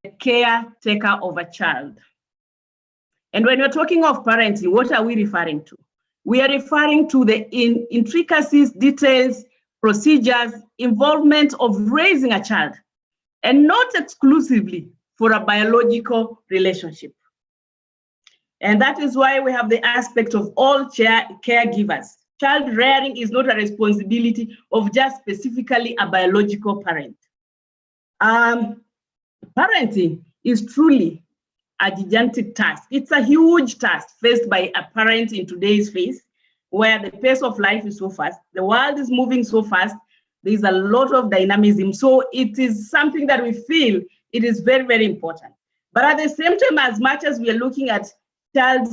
caretaker of a child. And when we're talking of parenting, what are we referring to? We are referring to the intricacies, details, procedures, involvement of raising a child, and not exclusively for a biological relationship. And that is why we have the aspect of all caregivers. Child rearing is not a responsibility of just specifically a biological parent. Parenting is truly a gigantic task. It's a huge task faced by a parent in today's phase, where the pace of life is so fast, the world is moving so fast, there's a lot of dynamism. So it is something that we feel it is very, very important. But at the same time, as much as we are looking at child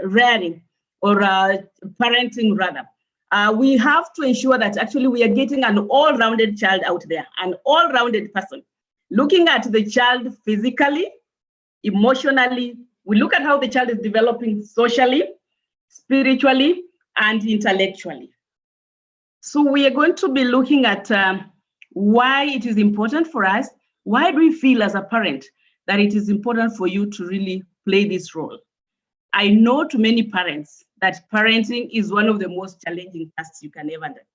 rearing or parenting rather, we have to ensure that actually we are getting an all-rounded child out there, an all-rounded person. Looking at the child physically, emotionally, we look at how the child is developing socially, spiritually, and intellectually. So we are going to be looking at why it is important for us. Why do we feel as a parent that it is important for you to really play this role? I know to many parents that parenting is one of the most challenging tasks you can ever undertake.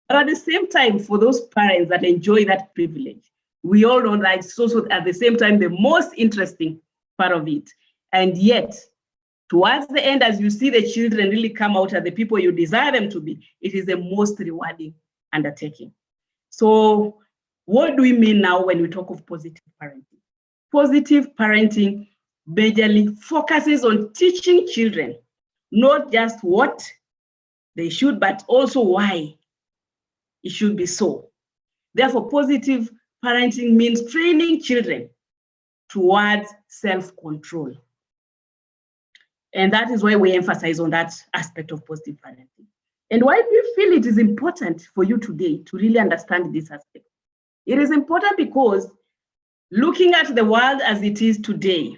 But at the same time, for those parents that enjoy that privilege, we all know that it's also at the same time the most interesting part of it. And yet, towards the end, as you see the children really come out as the people you desire them to be, it is the most rewarding undertaking. So what do we mean now when we talk of positive parenting? Positive parenting majorly focuses on teaching children not just what they should, but also why it should be so. Therefore, positive parenting means training children towards self-control. And that is why we emphasize on that aspect of positive parenting. And why do you feel it is important for you today to really understand this aspect? It is important because looking at the world as it is today,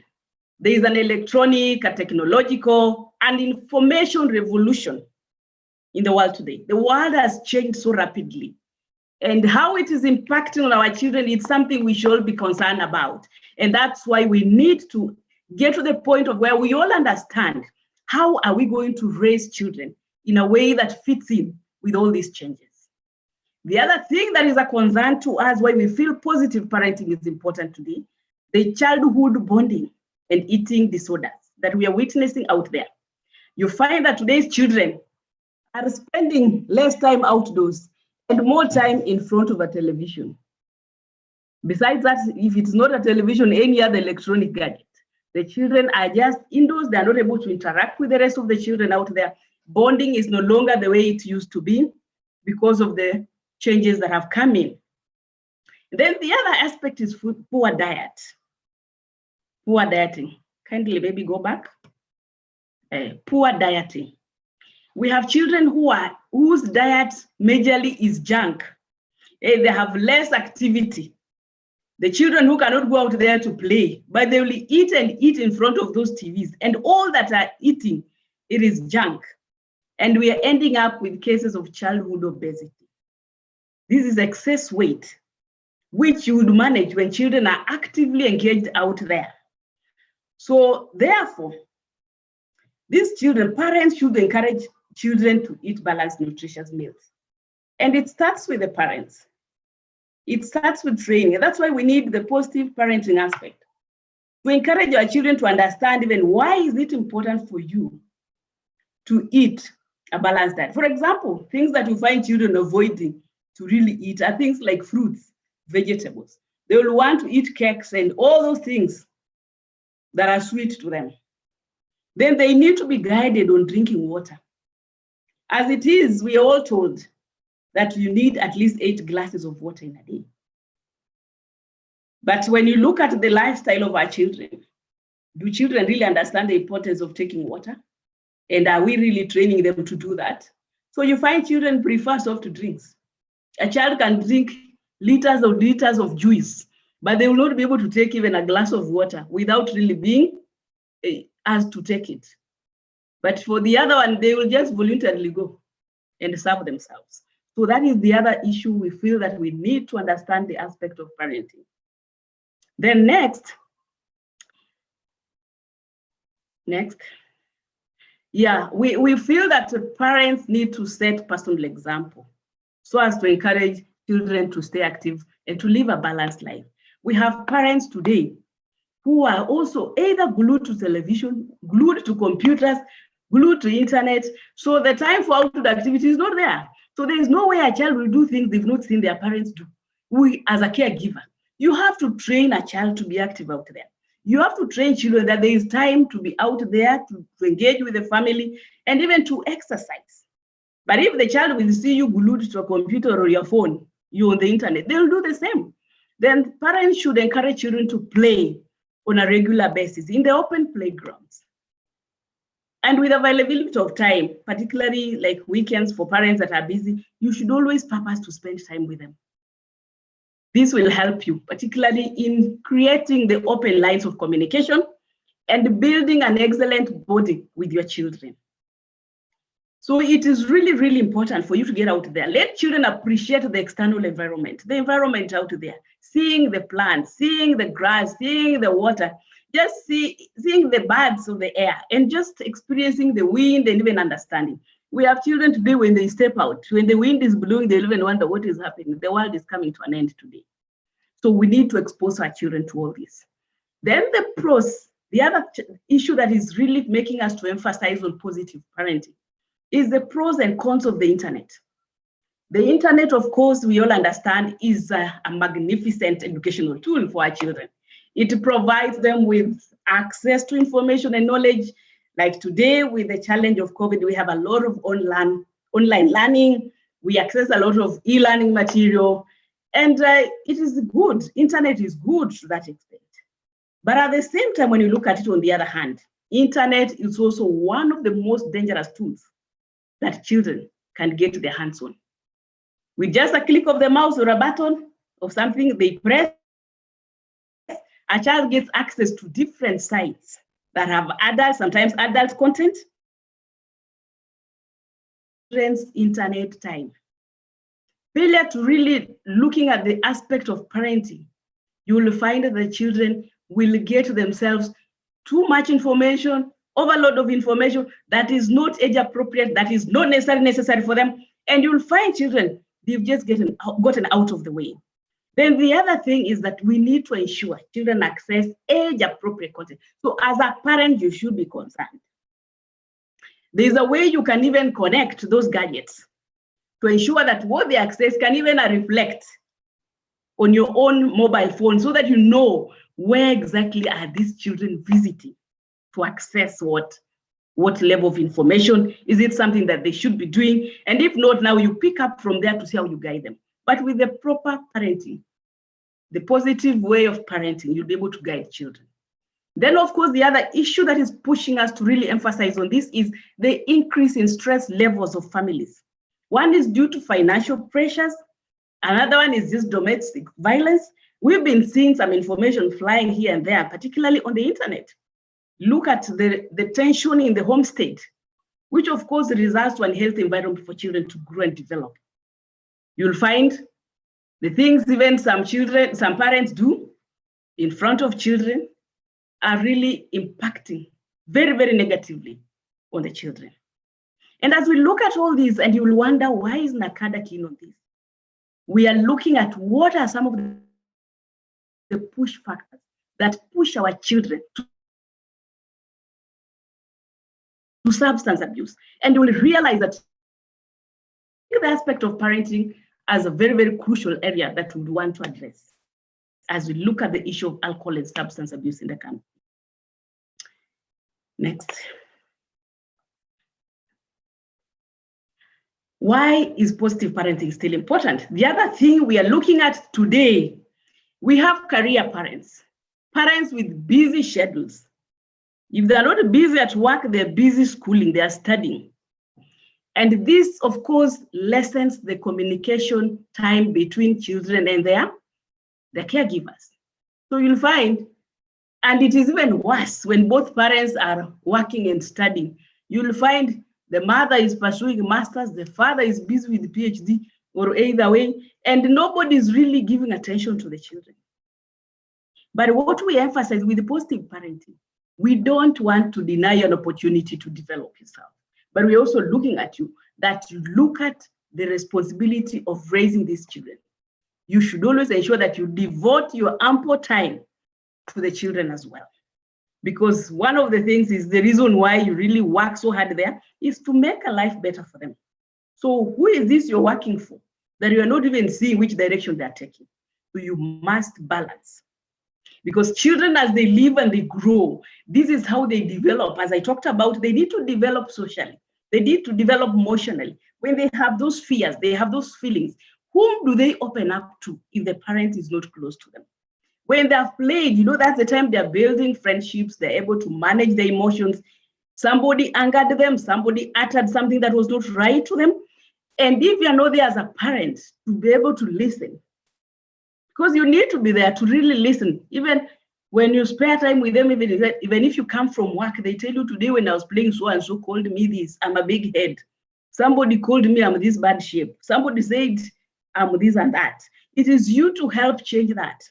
there is an electronic, a technological, and information revolution in the world today. The world has changed so rapidly. And how it is impacting on our children is something we should be concerned about. And that's why we need to get to the point of where we all understand how are we going to raise children in a way that fits in with all these changes. The other thing that is a concern to us, why we feel positive parenting is important today, the childhood bonding and eating disorders that we are witnessing out there. You find that today's children are spending less time outdoors and more time in front of a television. Besides that, if it's not a television, any other electronic gadget, the children are just indoors. They are not able to interact with the rest of the children out there. Bonding is no longer the way it used to be because of the changes that have come in. Then the other aspect is poor diet. Poor dieting. Kindly maybe go back. Poor dieting. We have children whose diet majorly is junk. They have less activity. The children who cannot go out there to play, but they will eat and eat in front of those TVs. And all that are eating, it is junk. And we are ending up with cases of childhood obesity. This is excess weight, which you would manage when children are actively engaged out there. So therefore, these children, parents should encourage children to eat balanced, nutritious meals. And it starts with the parents. It starts with training. And that's why we need the positive parenting aspect. To encourage our children to understand even why is it important for you to eat a balanced diet. For example, things that you find children avoiding to really eat are things like fruits, vegetables. They will want to eat cakes and all those things that are sweet to them. Then they need to be guided on drinking water. As it is, we are all told that you need at least 8 glasses of water in a day. But when you look at the lifestyle of our children, do children really understand the importance of taking water? And are we really training them to do that? So you find children prefer soft drinks. A child can drink liters of juice, but they will not be able to take even a glass of water without really being asked to take it. But for the other one, they will just voluntarily go and serve themselves. So that is the other issue we feel that we need to understand the aspect of parenting. Then next, yeah, we feel that parents need to set personal example so as to encourage children to stay active and to live a balanced life. We have parents today who are also either glued to television, glued to computers, glued to internet. So the time for outdoor activity is not there. So there is no way a child will do things they've not seen their parents do. We, as a caregiver, you have to train a child to be active out there. You have to train children that there is time to be out there, to engage with the family, and even to exercise. But if the child will see you glued to a computer or your phone, you on the internet, they'll do the same. Then parents should encourage children to play on a regular basis in the open playgrounds. And with availability of time, particularly like weekends for parents that are busy, you should always purpose to spend time with them. This will help you, particularly in creating the open lines of communication and building an excellent bonding with your children. So it is really, really important for you to get out there. Let children appreciate the external environment, the environment out there, seeing the plants, seeing the grass, seeing the water, just seeing the birds of the air, and just experiencing the wind and even understanding. We have children today, when they step out, when the wind is blowing, they even wonder what is happening. The world is coming to an end today. So we need to expose our children to all this. Then the pros, the other issue that is really making us to emphasize on positive parenting is the pros and cons of the internet. The internet, of course, we all understand, is a magnificent educational tool for our children. It provides them with access to information and knowledge. Like today, with the challenge of COVID, we have a lot of online learning. We access a lot of e-learning material, and it is good. Internet is good to that extent. But at the same time, when you look at it on the other hand, internet is also one of the most dangerous tools that children can get their hands on. With just a click of the mouse or a button of something they press, a child gets access to different sites that have sometimes adult content. Children's internet time. Failure to really looking at the aspect of parenting, you will find that the children will get themselves too much information, overload of information that is not age appropriate, that is not necessary for them. And you'll find children, they've just gotten out of the way. Then the other thing is that we need to ensure children access age appropriate content. So as a parent, you should be concerned. There's a way you can even connect those gadgets to ensure that what they access can even reflect on your own mobile phone, so that you know where exactly are these children visiting to access what level of information. Is it something that they should be doing? And if not, now you pick up from there to see how you guide them. But with the proper parenting, the positive way of parenting, you'll be able to guide children. Then, of course, the other issue that is pushing us to really emphasize on this is the increase in stress levels of families. One is due to financial pressures. Another one is just domestic violence. We've been seeing some information flying here and there, particularly on the internet. Look at the tension in the home state, which of course results to an unhealthy environment for children to grow and develop. You'll find the things even some parents do in front of children are really impacting very, very negatively on the children. And as we look at all these, and you will wonder, why is NACADA keen on this? We are looking at what are some of the push factors that push our children to substance abuse. And you will realize that the aspect of parenting as a very, very crucial area that we want to address as we look at the issue of alcohol and substance abuse in the country. Next. Why is positive parenting still important? The other thing we are looking at today, we have career parents with busy schedules. If they're not busy at work, they're busy schooling, they are studying. And this, of course, lessens the communication time between children and their caregivers. So you'll find, and it is even worse when both parents are working and studying. You'll find the mother is pursuing masters, the father is busy with PhD, or either way, and nobody is really giving attention to the children. But what we emphasize with the positive parenting, we don't want to deny you an opportunity to develop yourself, but we're also looking at you, that you look at the responsibility of raising these children. You should always ensure that you devote your ample time to the children as well. Because one of the things is the reason why you really work so hard there is to make a life better for them. So who is this you're working for that you are not even seeing which direction they're taking? So you must balance. Because children, as they live and they grow, this is how they develop. As I talked about, they need to develop socially. They need to develop emotionally. When they have those fears, they have those feelings, whom do they open up to if the parent is not close to them? When they have played, that's the time they're building friendships, they're able to manage their emotions. Somebody angered them, somebody uttered something that was not right to them. And if you're not there as a parent to be able to listen, because you need to be there to really listen. Even when you spare time with them, even if you come from work, they tell you, today when I was playing so and so called me this, I'm a big head. Somebody called me, I'm this bad shape. Somebody said, I'm this and that. It is you to help change that.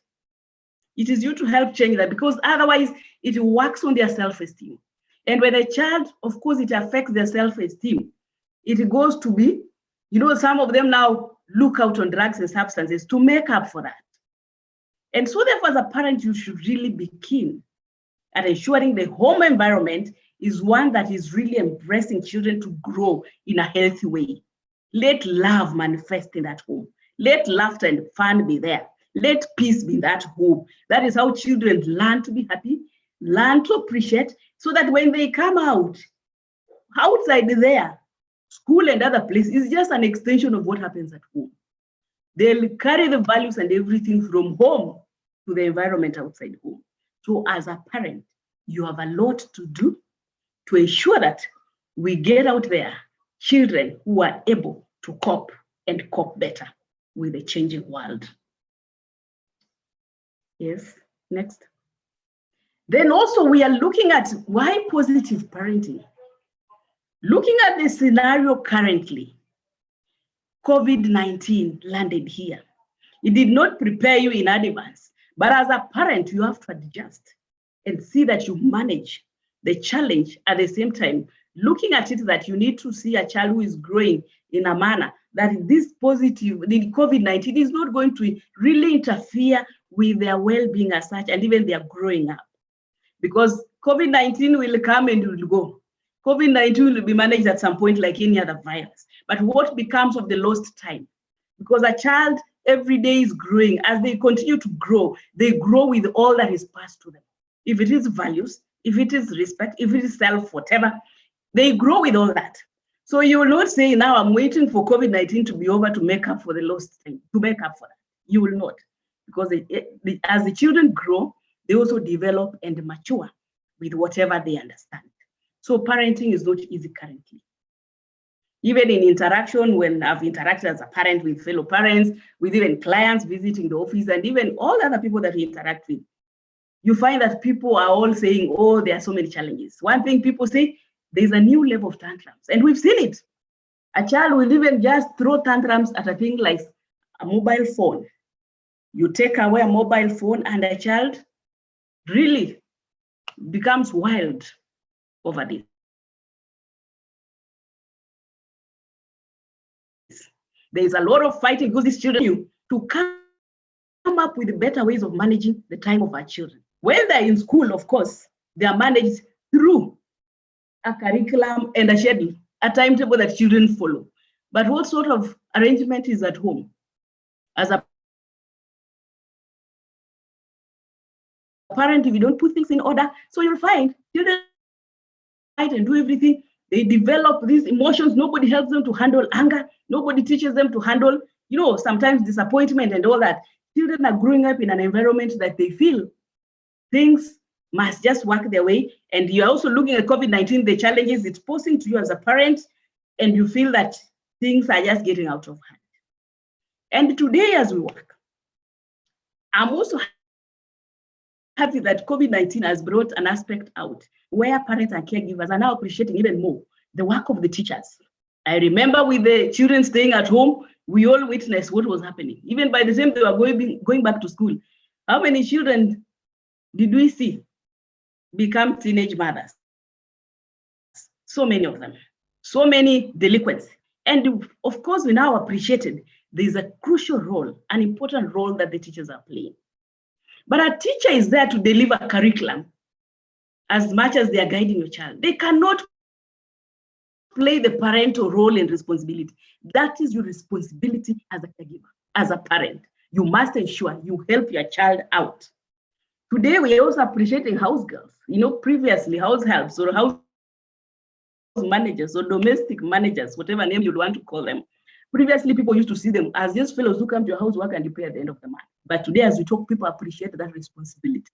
It is you to help change that, because otherwise it works on their self-esteem. And when a child, of course, it affects their self-esteem. It goes to be, some of them now look out on drugs and substances to make up for that. And so therefore, as a parent, you should really be keen at ensuring the home environment is one that is really embracing children to grow in a healthy way. Let love manifest in that home. Let laughter and fun be there. Let peace be in that home. That is how children learn to be happy, learn to appreciate, so that when they come outside there, school and other places is just an extension of what happens at home. They'll carry the values and everything from home to the environment outside home. So as a parent, you have a lot to do to ensure that we get out there children who are able to cope and cope better with the changing world. Yes, next. Then also we are looking at why positive parenting. Looking at the scenario currently, COVID-19 landed here. It did not prepare you in advance, but as a parent, you have to adjust and see that you manage the challenge at the same time, looking at it that you need to see a child who is growing in a manner that this positive, the COVID-19 is not going to really interfere with their well-being as such and even their growing up. Because COVID-19 will come and will go. COVID-19 will be managed at some point like any other virus. But what becomes of the lost time? Because a child every day is growing. As they continue to grow, they grow with all that is passed to them. If it is values, if it is respect, if it is self, whatever, they grow with all that. So you will not say, now I'm waiting for COVID-19 to be over to make up for the lost time, to make up for that. You will not. Because as the children grow, they also develop and mature with whatever they understand. So parenting is not easy currently. Even in interaction, when I've interacted as a parent with fellow parents, with even clients visiting the office, and even all other people that we interact with, you find that people are all saying, oh, there are so many challenges. One thing people say, there's a new level of tantrums. And we've seen it. A child will even just throw tantrums at a thing like a mobile phone. You take away a mobile phone and a child really becomes wild over this. There's a lot of fighting because these children to come up with better ways of managing the time of our children. When they're in school, of course, they are managed through a curriculum and a schedule, a timetable that children follow. But what sort of arrangement is at home? As a parent, if you don't put things in order, so you'll find children fight and do everything. They develop these emotions. Nobody helps them to handle anger. Nobody teaches them to handle, sometimes disappointment and all that. Children are growing up in an environment that they feel things must just work their way. And you're also looking at COVID-19, the challenges it's posing to you as a parent, and you feel that things are just getting out of hand. And today, as we work, I'm also happy that COVID-19 has brought an aspect out where parents and caregivers are now appreciating even more the work of the teachers. I remember with the children staying at home, we all witnessed what was happening. Even by the time they were going back to school, how many children did we see become teenage mothers? So many of them, so many delinquents. And of course, we now appreciated there's a crucial role, an important role that the teachers are playing. But a teacher is there to deliver curriculum as much as they are guiding your child. They cannot play the parental role and responsibility. That is your responsibility as a caregiver, as a parent. You must ensure you help your child out. Today, we are also appreciating house girls. Previously, house helps or house managers or domestic managers, whatever name you'd want to call them. Previously, people used to see them as just fellows who come to your house, work, and you pay at the end of the month. But today, as we talk, people appreciate that responsibility.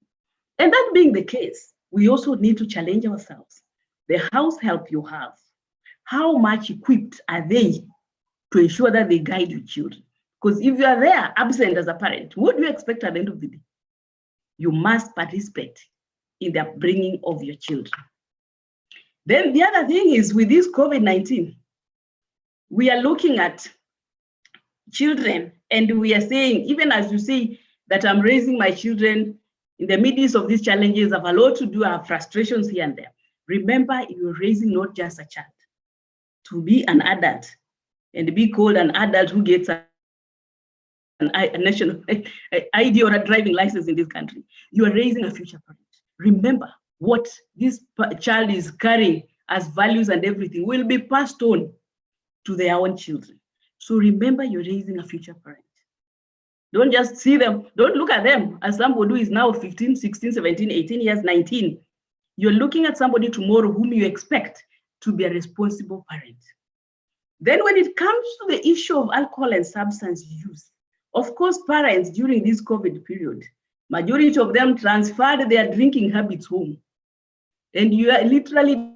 And that being the case, we also need to challenge ourselves. The house help you have, how much equipped are they to ensure that they guide your children? Because if you are there absent as a parent, what do you expect at the end of the day? You must participate in the upbringing of your children. Then the other thing is with this COVID-19, we are looking at children and we are saying, even as you say that I'm raising my children in the midst of these challenges, I have a lot to do, I have frustrations here and there. Remember, you're raising not just a child. To be an adult and be called an adult who gets a national ID or a driving license in this country, you are raising a future parent. Remember, what this child is carrying as values and everything will be passed on to their own children. So remember, you're raising a future parent. Don't just see them, don't look at them as somebody who is now 15, 16, 17, 18 years, 19. You're looking at somebody tomorrow whom you expect to be a responsible parent. Then when it comes to the issue of alcohol and substance use, of course, parents during this COVID period, majority of them transferred their drinking habits home. And you are literally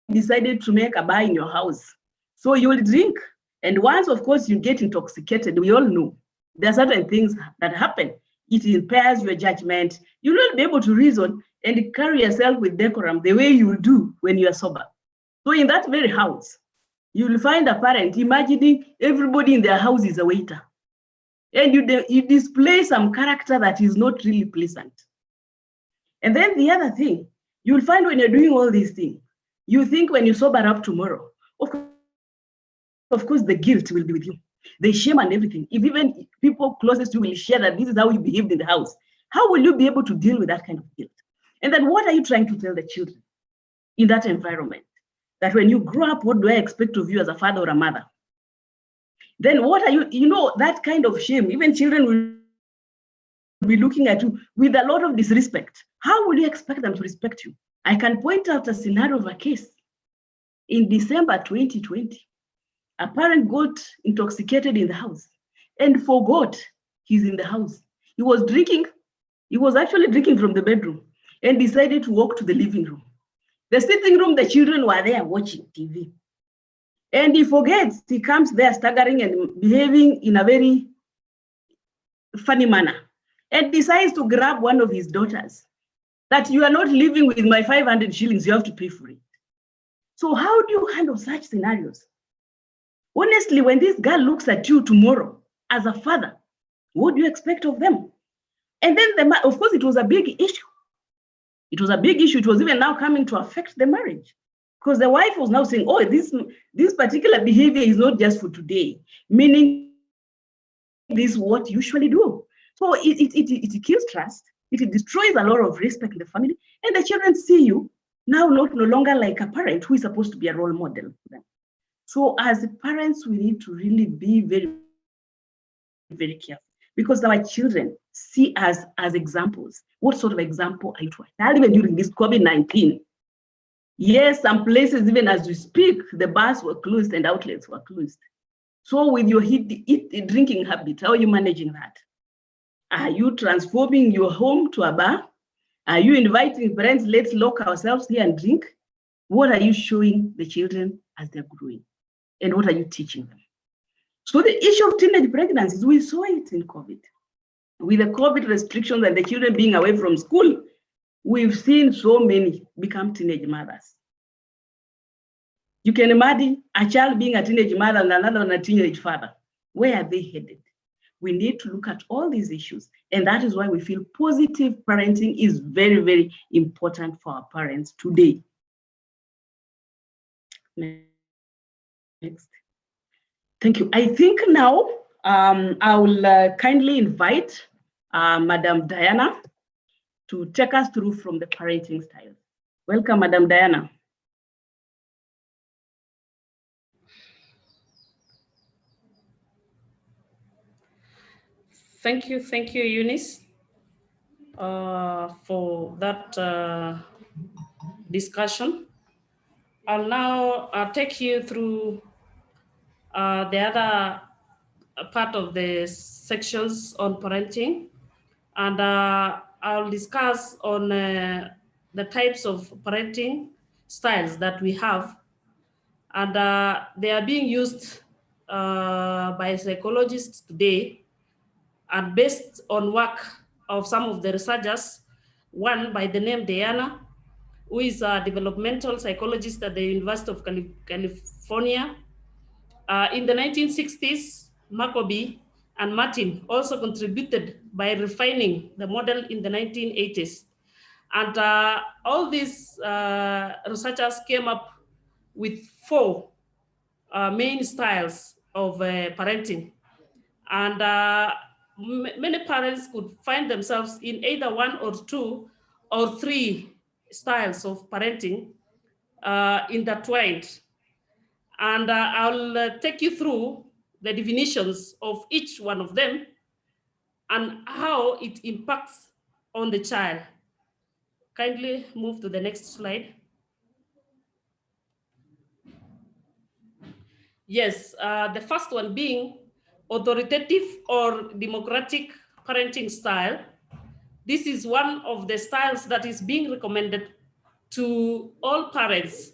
decided to make a bar in your house. So you will drink. And once, of course, you get intoxicated, we all know there are certain things that happen. It impairs your judgment. You will not be able to reason and carry yourself with decorum the way you do when you are sober. So in that very house, you will find a parent imagining everybody in their house is a waiter. And you display some character that is not really pleasant. And then the other thing, you'll find when you're doing all these things, you think when you sober up tomorrow, of course, the guilt will be with you. The shame and everything. If even people closest to you will share that this is how you behaved in the house, how will you be able to deal with that kind of guilt? And then what are you trying to tell the children in that environment? That when you grow up, what do I expect of you as a father or a mother? Then what are you, that kind of shame, even children will be looking at you with a lot of disrespect. How will you expect them to respect you? I can point out a scenario of a case. In December 2020, a parent got intoxicated in the house and forgot he's in the house. He was actually drinking from the bedroom and decided to walk to the living room. The sitting room, the children were there watching TV. And he forgets, he comes there staggering and behaving in a very funny manner and decides to grab one of his daughters. That you are not living with my 500 shillings, you have to pay for it. So how do you handle such scenarios? Honestly, when this girl looks at you tomorrow as a father, what do you expect of them? And then, of course, it was a big issue. It was a big issue. It was even now coming to affect the marriage. Because the wife was now saying, oh, this particular behavior is not just for today, meaning this is what you usually do. So it kills trust. It destroys a lot of respect in the family. And the children see you now no longer like a parent who is supposed to be a role model for them. So as parents, we need to really be very, very careful because our children see us as examples. What sort of example are you to us? Even during this COVID-19, yes, some places, even as we speak, the bars were closed and outlets were closed. So with your drinking habit, how are you managing that? Are you transforming your home to a bar? Are you inviting parents, let's lock ourselves here and drink? What are you showing the children as they're growing? And what are you teaching them? So the issue of teenage pregnancies, we saw it in COVID. With the COVID restrictions and the children being away from school, we've seen so many become teenage mothers. You can imagine a child being a teenage mother and another one a teenage father. Where are they headed? We need to look at all these issues. And that is why we feel positive parenting is very, very important for our parents today. Next. Thank you. I think now I will kindly invite Madam Diana to take us through from the parenting style. Welcome, Madam Diana. Thank you, Eunice, for that discussion. I'll now take you through the other part of the sections on parenting, and I'll discuss on the types of parenting styles that we have, and they are being used by psychologists today, and based on work of some of the researchers, one by the name Diana, who is a developmental psychologist at the University of California. In the 1960s, Maccabee and Martin also contributed by refining the model in the 1980s. And all these researchers came up with four main styles of parenting. And many parents could find themselves in either one or two or three styles of parenting intertwined. And I'll take you through the definitions of each one of them and how it impacts on the child. Kindly move to the next slide. Yes, the first one being authoritative or democratic parenting style. This is one of the styles that is being recommended to all parents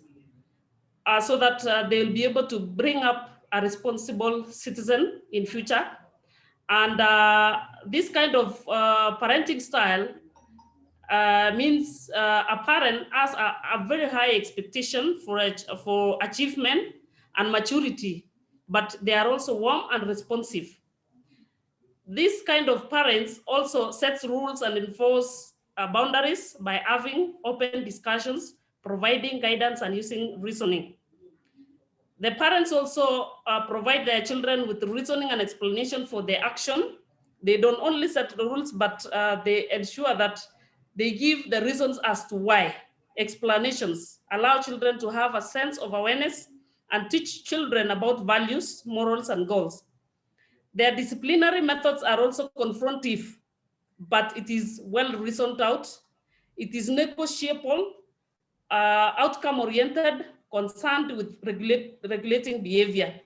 so that they'll be able to bring up a responsible citizen in future. And this kind of parenting style means a parent has a very high expectation for achievement and maturity, but they are also warm and responsive. This kind of parents also sets rules and enforce boundaries by having open discussions, providing guidance, and using reasoning. The parents also provide their children with reasoning and explanation for their action. They don't only set the rules, but they ensure that they give the reasons as to why. Explanations allow children to have a sense of awareness and teach children about values, morals, and goals. Their disciplinary methods are also confrontive, but it is well reasoned out. It is negotiable, outcome-oriented, concerned with regulating behavior.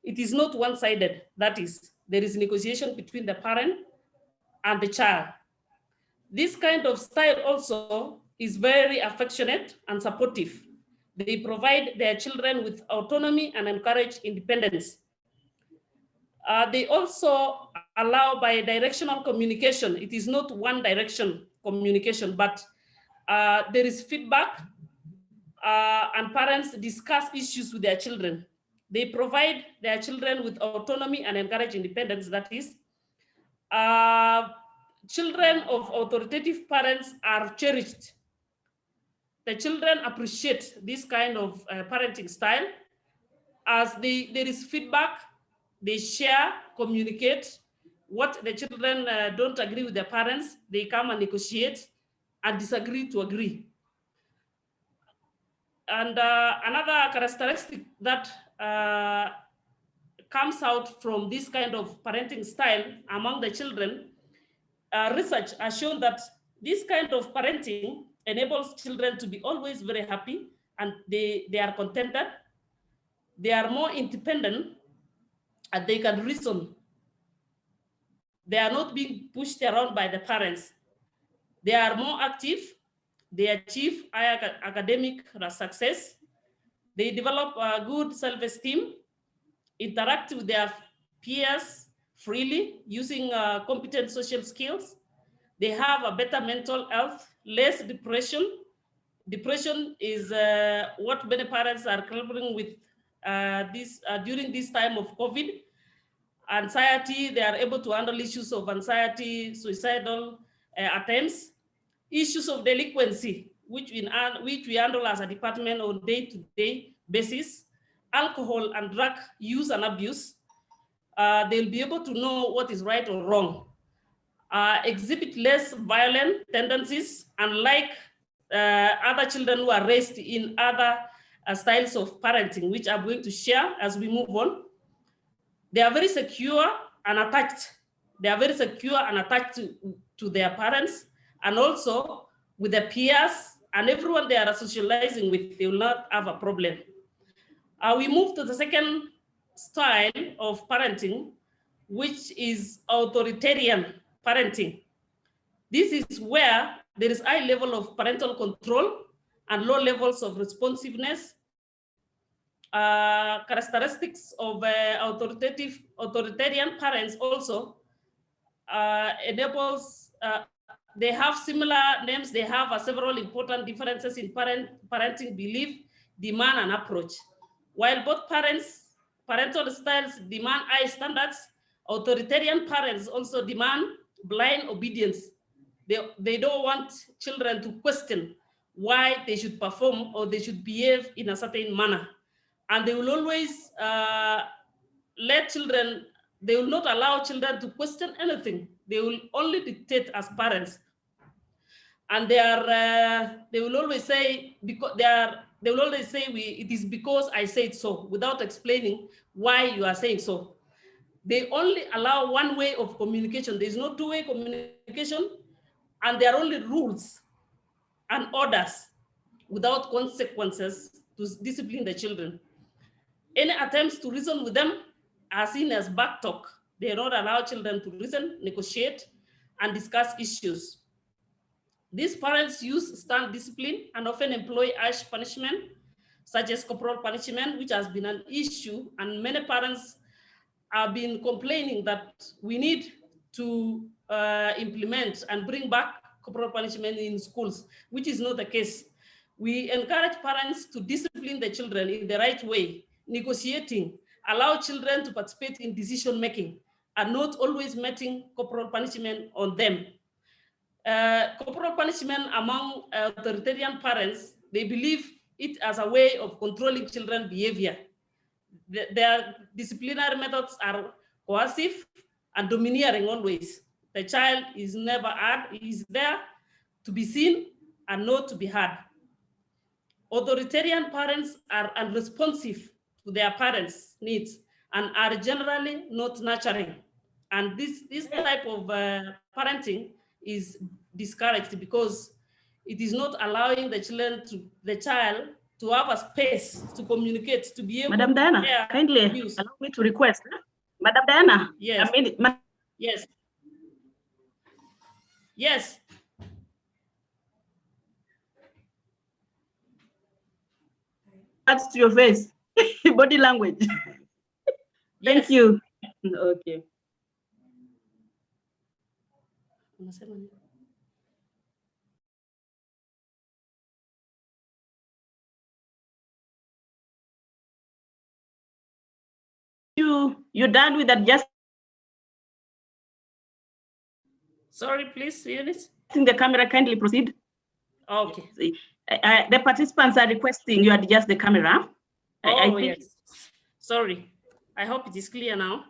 It is not one-sided. That is, there is negotiation between the parent and the child. This kind of style also is very affectionate and supportive. They provide their children with autonomy and encourage independence. They also allow bi-directional communication. It is not one direction communication, but there is feedback and parents discuss issues with their children. They provide their children with autonomy and encourage independence. That is, children of authoritative parents are cherished. The children appreciate this kind of parenting style as there is feedback, they share, communicate. What the children don't agree with their parents, they come and negotiate and disagree to agree. And another characteristic that comes out from this kind of parenting style among the children, research has shown that this kind of parenting enables children to be always very happy and they are contented. They are more independent and they can reason. They are not being pushed around by the parents. They are more active. They achieve higher academic success. They develop a good self-esteem, interact with their peers freely using competent social skills. They have a better mental health, less depression. Depression is what many parents are grappling with during this time of COVID. Anxiety, they are able to handle issues of anxiety, suicidal attempts, issues of delinquency, which we handle as a department on day-to-day basis, alcohol and drug use and abuse. They'll be able to know what is right or wrong, exhibit less violent tendencies, unlike other children who are raised in other styles of parenting, which I'm going to share as we move on. They are very secure and attached. They are very secure and attached to their parents, and also with their peers and everyone they are socializing with, they will not have a problem. We move to the second style of parenting, which is authoritarian parenting. This is where there is high level of parental control and low levels of responsiveness. Characteristics of authoritarian parents also enables, they have similar names, they have several important differences in parenting belief, demand, and approach. While both parental styles demand high standards, authoritarian parents also demand blind obedience. They don't want children to question why they should perform or they should behave in a certain manner. And they will always they will not allow children to question anything. They will only dictate as parents. And they will always say, it is because I said so, without explaining why you are saying so. They only allow one way of communication. There's no two-way communication, and there are only rules and orders without consequences to discipline the children. Any attempts to reason with them are seen as back talk. They do not allow children to reason, negotiate, and discuss issues. These parents use stern discipline and often employ harsh punishment, such as corporal punishment, which has been an issue, and many parents have been complaining that we need to implement and bring back corporal punishment in schools, which is not the case. We encourage parents to discipline the children in the right way, negotiating, allow children to participate in decision making, and not always meting corporal punishment on them. Corporal punishment among authoritarian parents, they believe it as a way of controlling children's behavior. Their disciplinary methods are coercive and domineering always. The child is never heard, he is there to be seen and not to be heard. Authoritarian parents are unresponsive to their parents' needs and are generally not nurturing. And this type of parenting is discouraged because it is not allowing the child to have a space to communicate, to be able Madam Diana, kindly allow me to request. Madam Diana. Yes. Yes. Yes. That's to your face. Body language. Thank you. Okay. You're done with that? Just sorry, please, Eunice. The camera, kindly proceed. Okay. The participants are requesting you adjust the camera. I think. Yes. Sorry. I hope it is clear now.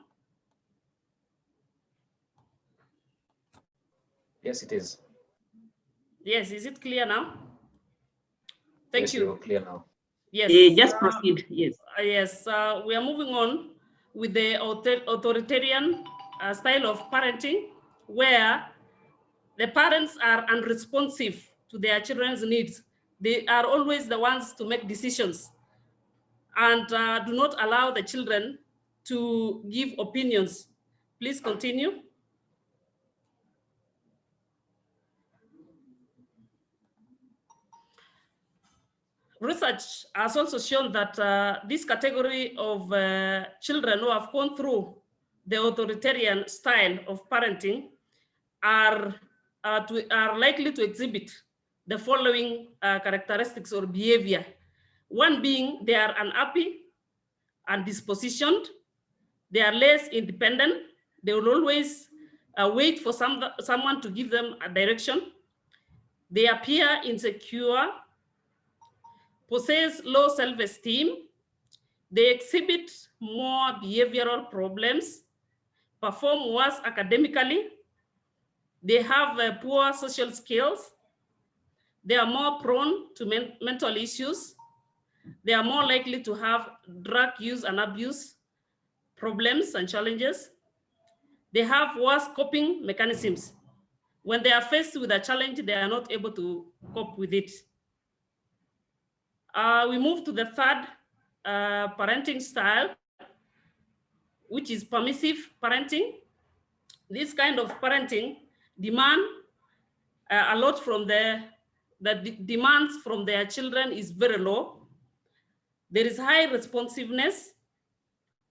Yes, it is. Yes, is it clear now? Thank you. You're clear now. Yes. Just proceed. Yes. Yes. We are moving on with the authoritarian style of parenting, where the parents are unresponsive to their children's needs. They are always the ones to make decisions and do not allow the children to give opinions. Please continue. Research has also shown that this category of children who have gone through the authoritarian style of parenting are likely to exhibit the following characteristics or behavior. One being they are unhappy and dispositioned. They are less independent. They will always wait for someone to give them a direction. They appear insecure, possess low self-esteem. They exhibit more behavioral problems, perform worse academically. They have poor social skills. They are more prone to mental issues. They are more likely to have drug use and abuse problems and challenges. They have worse coping mechanisms. When they are faced with a challenge, they are not able to cope with it. We move to the third parenting style, which is permissive parenting. This kind of parenting demand a lot from the demands from their children is very low. There is high responsiveness.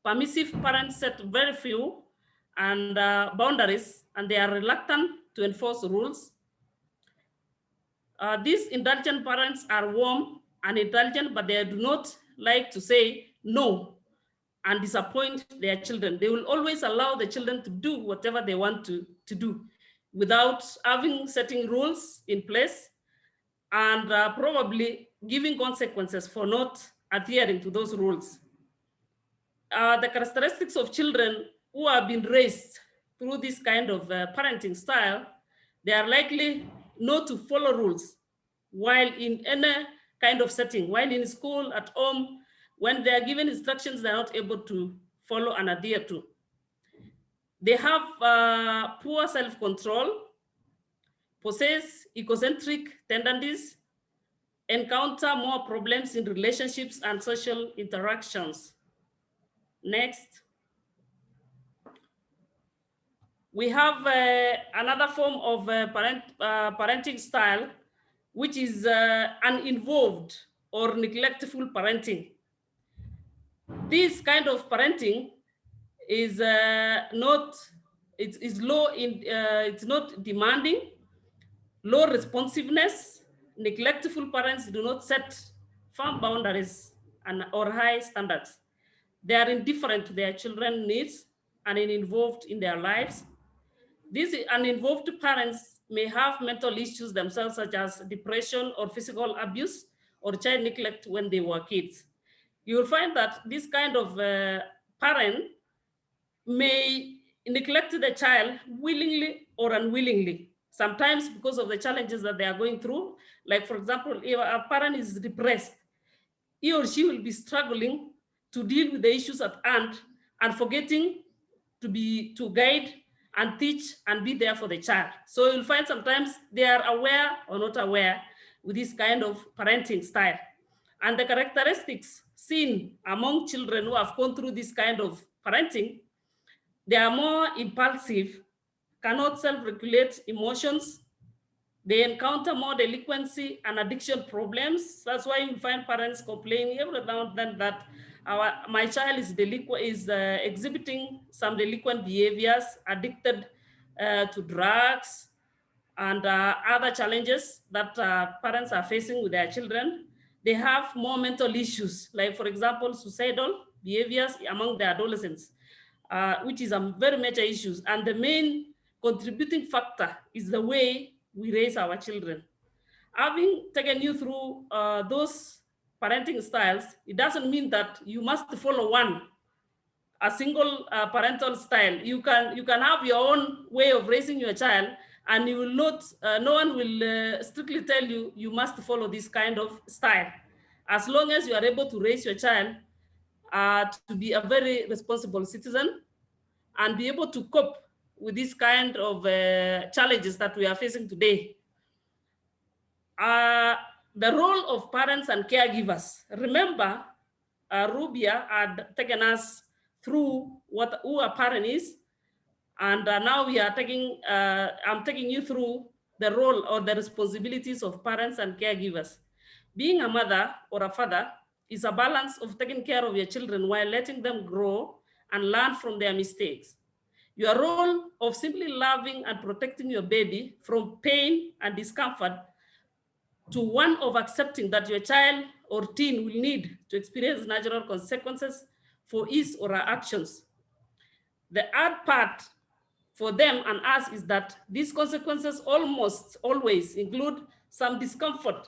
Permissive parents set very few and boundaries, and they are reluctant to enforce rules. These indulgent parents are warm and indulgent, but they do not like to say no and disappoint their children. They will always allow the children to do whatever they want to do without setting rules in place and probably giving consequences for not adhering to those rules. The characteristics of children who have been raised through this kind of parenting style, they are likely not to follow rules while in any kind of setting, while in school, at home, when they are given instructions, they're not able to follow and adhere to. They have poor self-control, possess egocentric tendencies, encounter more problems in relationships and social interactions. Next. We have another form of parenting style, which is uninvolved or neglectful parenting. This kind of parenting is it's low in, it's not demanding, low responsiveness. Neglectful parents do not set firm boundaries or high standards. They are indifferent to their children's needs and involved in their lives. These uninvolved parents may have mental issues themselves, such as depression or physical abuse or child neglect when they were kids. You will find that this kind of parent may neglect the child willingly or unwillingly, sometimes because of the challenges that they are going through. Like, for example, if a parent is depressed, he or she will be struggling to deal with the issues at hand and forgetting to guide and teach and be there for the child. So you'll find sometimes they are aware or not aware with this kind of parenting style. And the characteristics seen among children who have gone through this kind of parenting, they are more impulsive, cannot self-regulate emotions. They encounter more delinquency and addiction problems. That's why you find parents complaining every now and then that my child is exhibiting some delinquent behaviors, addicted to drugs and other challenges that parents are facing with their children. They have more mental issues, like, for example, suicidal behaviors among the adolescents, which is a very major issue. And the main contributing factor is the way we raise our children. Having taken you through those parenting styles, it doesn't mean that you must follow a single parental style. You can have your own way of raising your child, and you will not, no one will strictly tell you, you must follow this kind of style. As long as you are able to raise your child to be a very responsible citizen and be able to cope with this kind of challenges that we are facing today. The role of parents and caregivers. Remember, Rubia had taken us through who a parent is, and now we are I'm taking you through the role or the responsibilities of parents and caregivers. Being a mother or a father is a balance of taking care of your children while letting them grow and learn from their mistakes. Your role of simply loving and protecting your baby from pain and discomfort to one of accepting that your child or teen will need to experience natural consequences for his or her actions. The hard part for them and us is that these consequences almost always include some discomfort,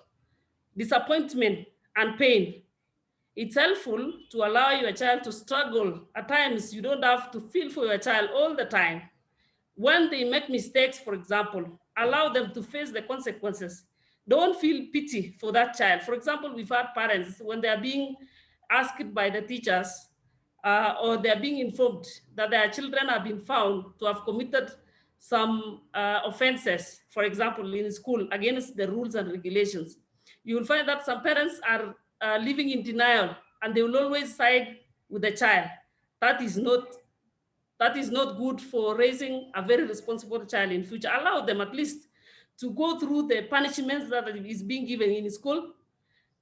disappointment, and pain. It's helpful to allow your child to struggle. At times, you don't have to feel for your child all the time. When they make mistakes, for example, allow them to face the consequences. Don't feel pity for that child. For example, we've had parents, when they are being asked by the teachers or they are being informed that their children have been found to have committed some offenses, for example, in school against the rules and regulations. You will find that some parents are living in denial and they will always side with the child. That is not good for raising a very responsible child in future. Allow them at least to go through the punishments that is being given in school.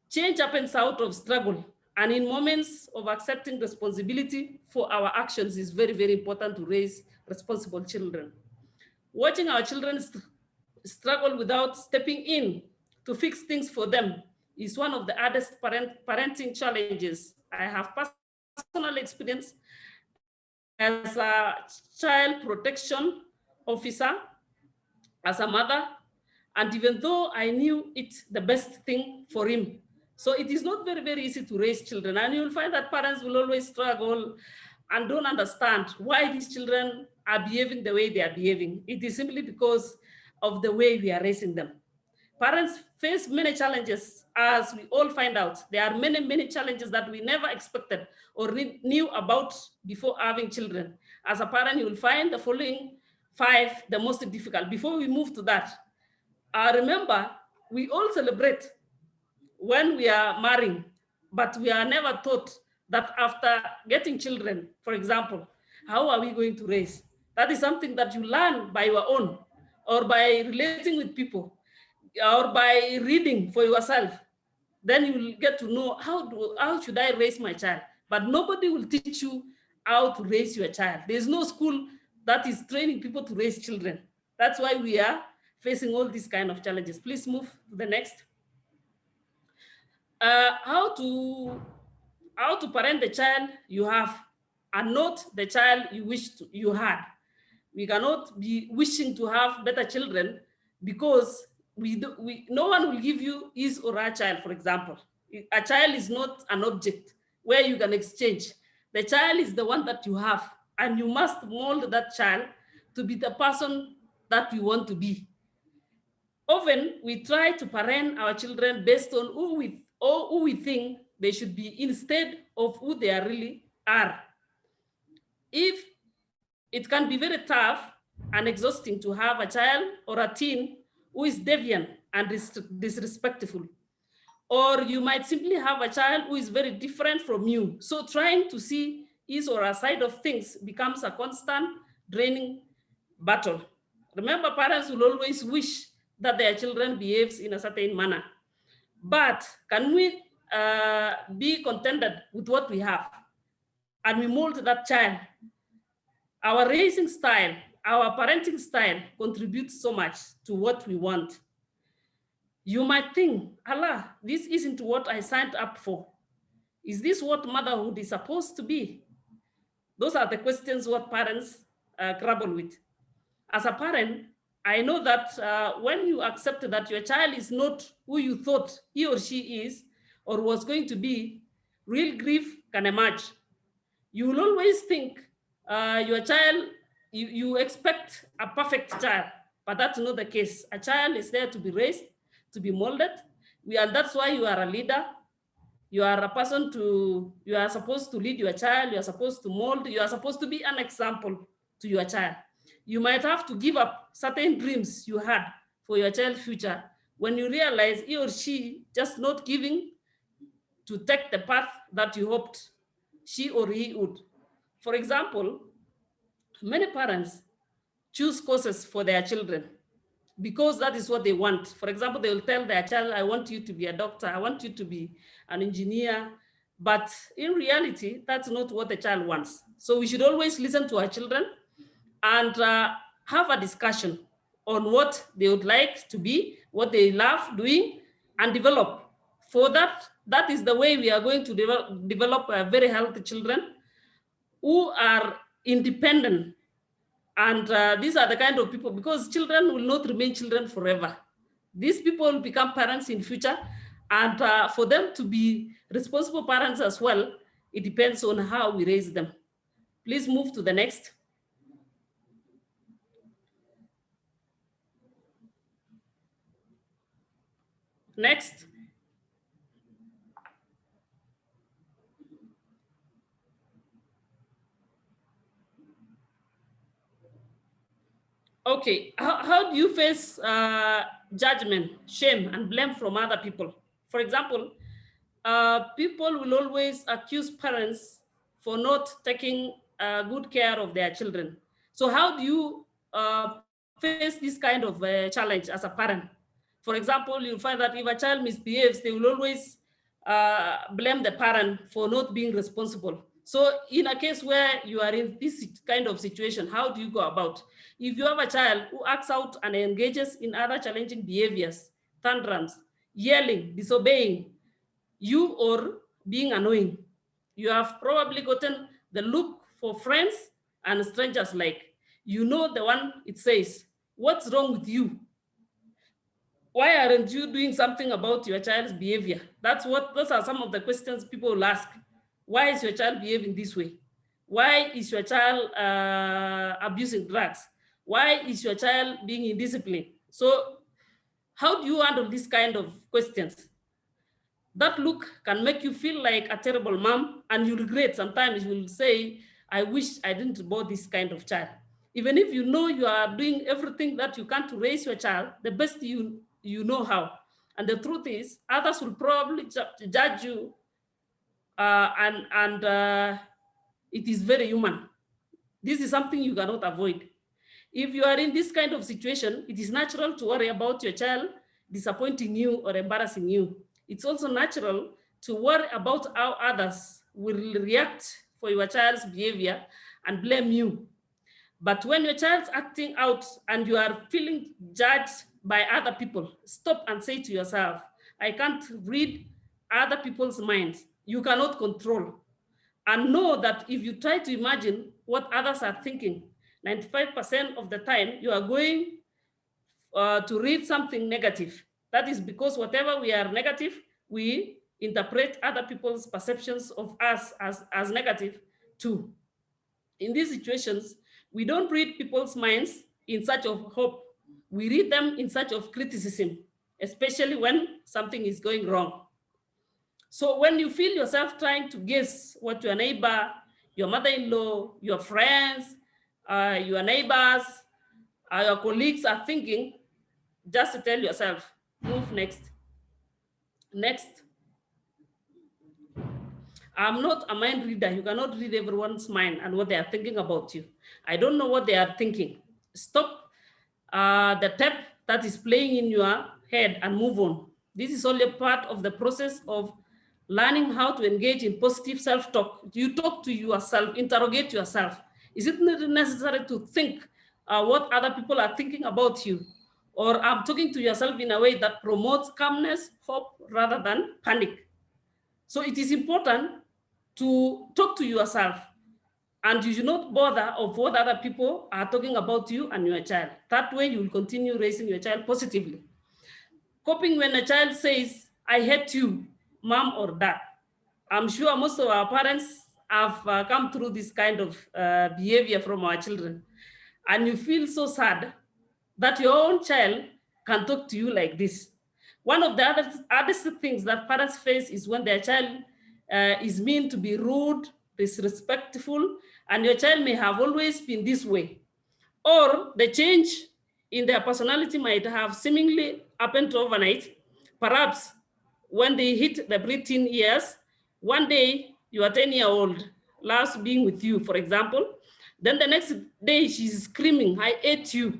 Change happens out of struggle, and in moments of accepting responsibility for our actions is very, very important to raise responsible children. Watching our children struggle without stepping in to fix things for them is one of the hardest parenting challenges. I have personal experience as a child protection officer, as a mother, and even though I knew it the best thing for him. So it is not very, very easy to raise children. And you'll find that parents will always struggle and don't understand why these children are behaving the way they are behaving. It is simply because of the way we are raising them. Parents face many challenges, as we all find out. There are many, many challenges that we never expected or knew about before having children. As a parent, you will find the following 5 the most difficult. Before we move to that, remember, we all celebrate when we are marrying, but we are never taught that after getting children, for example, how are we going to raise? That is something that you learn by your own, or by relating with people, or by reading for yourself. Then you will get to know how should I raise my child? But nobody will teach you how to raise your child. There's no school that is training people to raise children. That's why we are facing all these kind of challenges. Please move to the next. How to parent the child you have and not the child you you had. We cannot be wishing to have better children because no one will give you his or her child, for example. A child is not an object where you can exchange. The child is the one that you have, and you must mold that child to be the person that you want to be. Often we try to parent our children based on who we think they should be instead of who they really are. If it can be very tough and exhausting to have a child or a teen who is deviant and disrespectful, or you might simply have a child who is very different from you. So trying to see his or her side of things becomes a constant draining battle. Remember, parents will always wish that their children behaves in a certain manner. But can we be contented with what we have and we mold that child? Our raising style, our parenting style contributes so much to what we want. You might think, Allah, this isn't what I signed up for. Is this what motherhood is supposed to be? Those are the questions what parents grapple with. As a parent, I know that when you accept that your child is not who you thought he or she is or was going to be, real grief can emerge. You will always think your child, you expect a perfect child, but that's not the case. A child is there to be raised, to be molded. And that's why you are a leader. You are a person you are supposed to lead your child, you are supposed to mold, you are supposed to be an example to your child. You might have to give up certain dreams you had for your child's future when you realize he or she just not giving to take the path that you hoped she or he would. For example, many parents choose courses for their children because that is what they want. For example, they will tell their child, I want you to be a doctor, I want you to be an engineer. But in reality, that's not what the child wants. So we should always listen to our children and have a discussion on what they would like to be, what they love doing, and develop. For that is the way we are going to develop very healthy children who are independent. And these are the kind of people, because children will not remain children forever. These people will become parents in future. And for them to be responsible parents as well, it depends on how we raise them. Please move to the next. Next. Okay, how do you face judgment, shame, and blame from other people? For example, people will always accuse parents for not taking good care of their children. So how do you face this kind of challenge as a parent? For example, you'll find that if a child misbehaves, they will always blame the parent for not being responsible. So in a case where you are in this kind of situation, how do you go about? If you have a child who acts out and engages in other challenging behaviors, tantrums, yelling, disobeying you, or being annoying, you have probably gotten the look for friends and strangers like, you know, the one it says, what's wrong with you? Why aren't you doing something about your child's behavior? Those are some of the questions people will ask. Why is your child behaving this way? Why is your child abusing drugs? Why is your child being indisciplined? So how do you handle this kind of questions? That look can make you feel like a terrible mom, and you regret. Sometimes you will say, I wish I didn't born this kind of child. Even if you know you are doing everything that you can to raise your child the best you know how. And the truth is, others will probably judge you, and it is very human. This is something you cannot avoid. If you are in this kind of situation, it is natural to worry about your child disappointing you or embarrassing you. It's also natural to worry about how others will react for your child's behavior and blame you. But when your child's acting out and you are feeling judged by other people, stop and say to yourself, I can't read other people's minds. You cannot control. And know that if you try to imagine what others are thinking, 95% of the time you are going to read something negative. That is because whatever we are negative, we interpret other people's perceptions of us as negative too. In these situations, we don't read people's minds in search of hope. We read them in search of criticism, especially when something is going wrong. So when you feel yourself trying to guess what your neighbor, your mother-in-law, your friends, your neighbors, your colleagues are thinking, just tell yourself, move next. Next. I'm not a mind reader. You cannot read everyone's mind and what they are thinking about you. I don't know what they are thinking. Stop the tape that is playing in your head and move on. This is only part of the process of learning how to engage in positive self-talk. You talk to yourself, interrogate yourself. Is it necessary to think what other people are thinking about you? Or I'm talking to yourself in a way that promotes calmness, hope, rather than panic. So it is important to talk to yourself, and you should not bother of what other people are talking about you and your child. That way you will continue raising your child positively. Coping when a child says, I hate you, mom or dad. I'm sure most of our parents have come through this kind of behavior from our children. And you feel so sad that your own child can talk to you like this. One of the other things that parents face is when their child is mean to be rude, disrespectful, and your child may have always been this way. Or the change in their personality might have seemingly happened overnight. Perhaps when they hit the preteen years, one day your 10-year-old loves being with you, for example. Then the next day she's screaming, I hate you,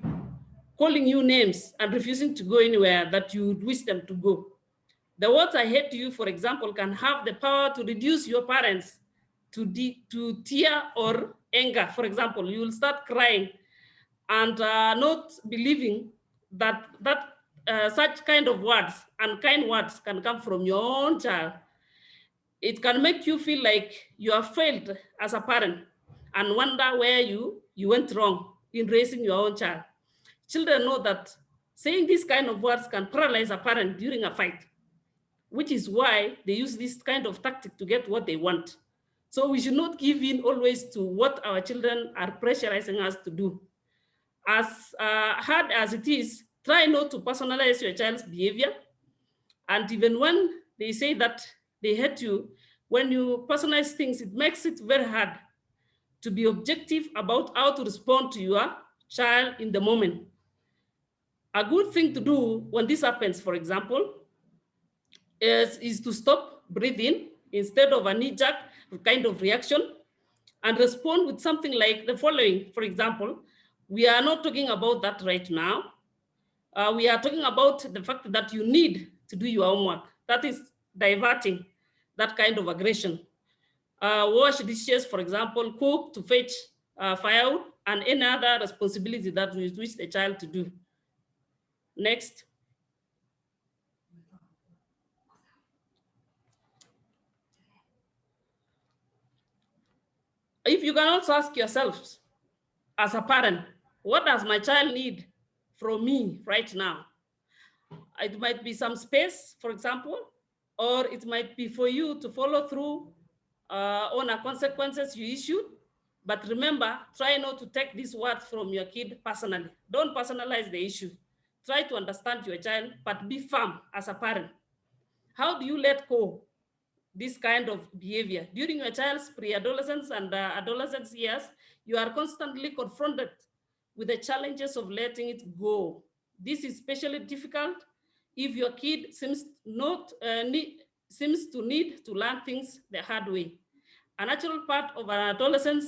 calling you names and refusing to go anywhere that you would wish them to go. The words I hate you, for example, can have the power to reduce your parents to tear or anger. For example, you will start crying and not believing that such kind of words and kind words can come from your own child. It can make you feel like you have failed as a parent. and wonder where you went wrong in raising your own child. Children know that saying these kind of words can paralyze a parent during a fight, which is why they use this kind of tactic to get what they want. So we should not give in always to what our children are pressurizing us to do. As hard as it is, try not to personalize your child's behavior. And even when they say that they hate you, when you personalize things, it makes it very hard to be objective about how to respond to your child in the moment. A good thing to do when this happens, for example, is to stop breathing instead of a knee-jerk kind of reaction and respond with something like the following. For example, we are not talking about that right now. We are talking about the fact that you need to do your homework. That is diverting that kind of aggression. Wash dishes, for example, cook, to fetch firewood, and any other responsibility that we wish the child to do. Next. If you can also ask yourselves, as a parent, what does my child need from me right now? It might be some space, for example, or it might be for you to follow through on the consequences you issued. But remember, try not to take these words from your kid personally. Don't personalize the issue. Try to understand your child, but be firm as a parent. How do you let go this kind of behavior? During your child's pre-adolescence and adolescence years, you are constantly confronted with the challenges of letting it go. This is especially difficult if your kid seems to need to learn things the hard way. A natural part of an adolescence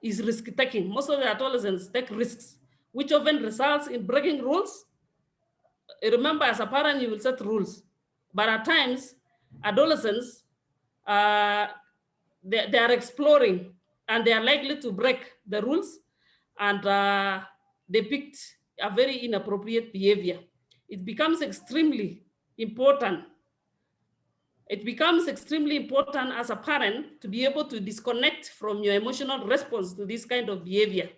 is risk taking. Most of the adolescents take risks, which often results in breaking rules. Remember, as a parent, you will set rules, but at times, adolescents, uh, they are exploring and they are likely to break the rules, and they picked a very inappropriate behavior. It becomes extremely important. It becomes extremely important as a parent to be able to disconnect from your emotional response to this kind of behavior.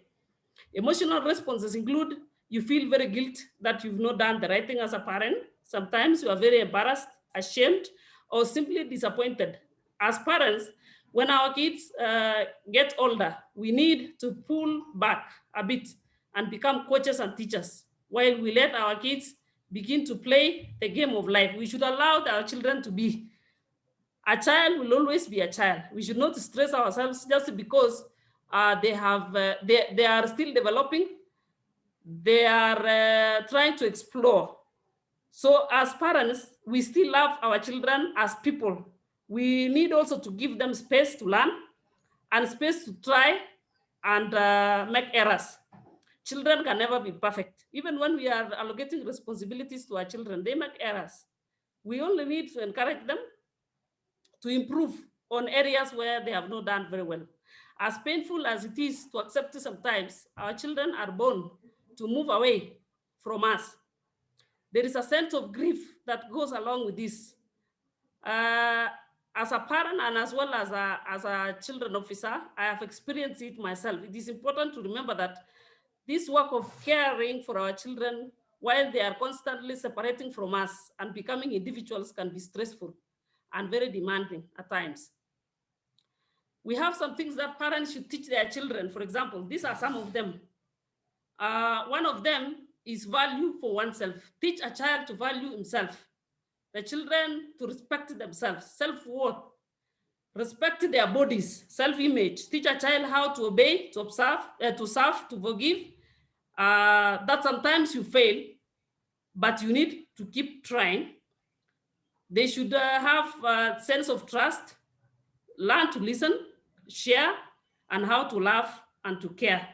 Emotional responses include you feel very guilt that you've not done the right thing as a parent. Sometimes you are very embarrassed, ashamed, or simply disappointed. As parents, when our kids get older, we need to pull back a bit and become coaches and teachers. While we let our kids begin to play the game of life, we should allow our children to be. A child will always be a child. We should not stress ourselves just because they are still developing. They are trying to explore. So as parents, we still love our children as people. We need also to give them space to learn and space to try and make errors. Children can never be perfect. Even when we are allocating responsibilities to our children, they make errors. We only need to encourage them to improve on areas where they have not done very well. As painful as it is to accept sometimes, our children are born to move away from us. There is a sense of grief that goes along with this. As a parent and as well as a children officer, I have experienced it myself. It is important to remember that this work of caring for our children while they are constantly separating from us and becoming individuals can be stressful and very demanding at times. We have some things that parents should teach their children. For example, these are some of them. One of them is value for oneself. Teach a child to value himself. The children to respect themselves, self-worth, respect their bodies, self-image. Teach a child how to obey, to observe, to serve, to forgive. That sometimes you fail, but you need to keep trying. They should have a sense of trust, learn to listen, share, and how to laugh and to care.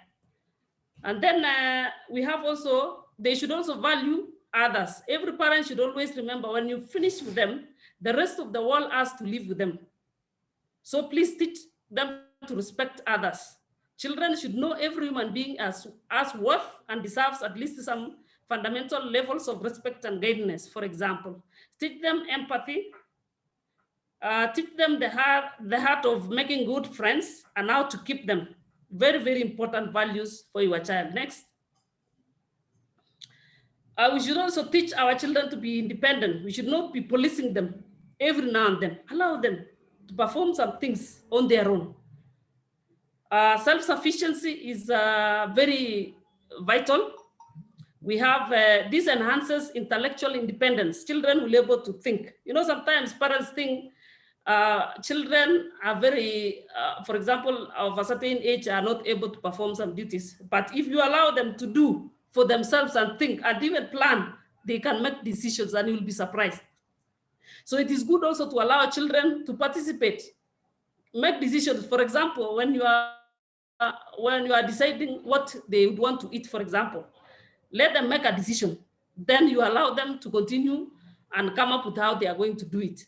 And then we have also, they should also value others. Every parent should always remember when you finish with them, the rest of the world has to live with them. So please teach them to respect others. Children should know every human being as worth and deserves at least some fundamental levels of respect and guidance. For example, teach them empathy, teach them the heart of making good friends and how to keep them. Very, very important values for your child. Next. We should also teach our children to be independent. We should not be policing them every now and then. Allow them to perform some things on their own. Self-sufficiency is very vital. We have this enhances intellectual independence. Children will be able to think. You know, sometimes parents think children are very, for example, of a certain age are not able to perform some duties. But if you allow them to do for themselves and think and even plan, they can make decisions and you'll be surprised. So it is good also to allow children to participate, make decisions. For example, when you are deciding what they would want to eat, for example, let them make a decision. Then you allow them to continue and come up with how they are going to do it.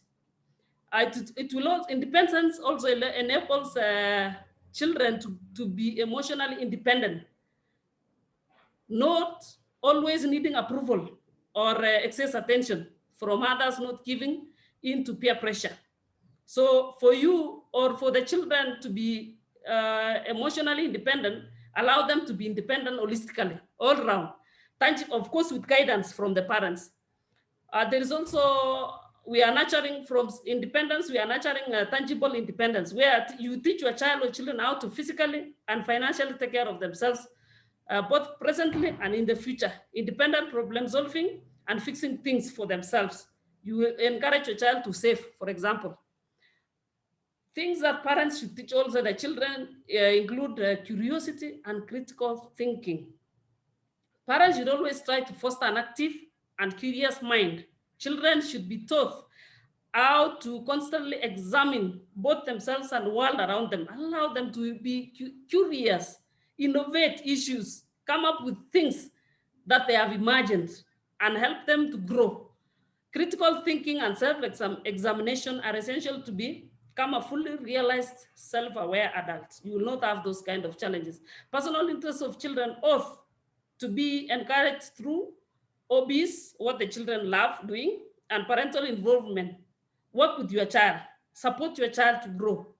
It will also, independence also enables children to be emotionally independent, not always needing approval or excess attention from others, not giving in to peer pressure. So for you or for the children to be emotionally independent, allow them to be independent holistically, all around. Of course, with guidance from the parents. There is also, we are nurturing from independence, we are nurturing tangible independence, where you teach your child or children how to physically and financially take care of themselves, both presently and in the future. Independent problem solving and fixing things for themselves. You will encourage your child to save, for example. Things that parents should teach also the children include curiosity and critical thinking. Parents should always try to foster an active and curious mind. Children should be taught how to constantly examine both themselves and the world around them. Allow them to be curious, innovate issues, come up with things that they have imagined, and help them to grow. Critical thinking and self-examination are essential to become a fully realized, self-aware adult. You will not have those kind of challenges. Personal interests of children ought to be encouraged through hobbies, what the children love doing, and parental involvement. Work with your child, support your child to grow.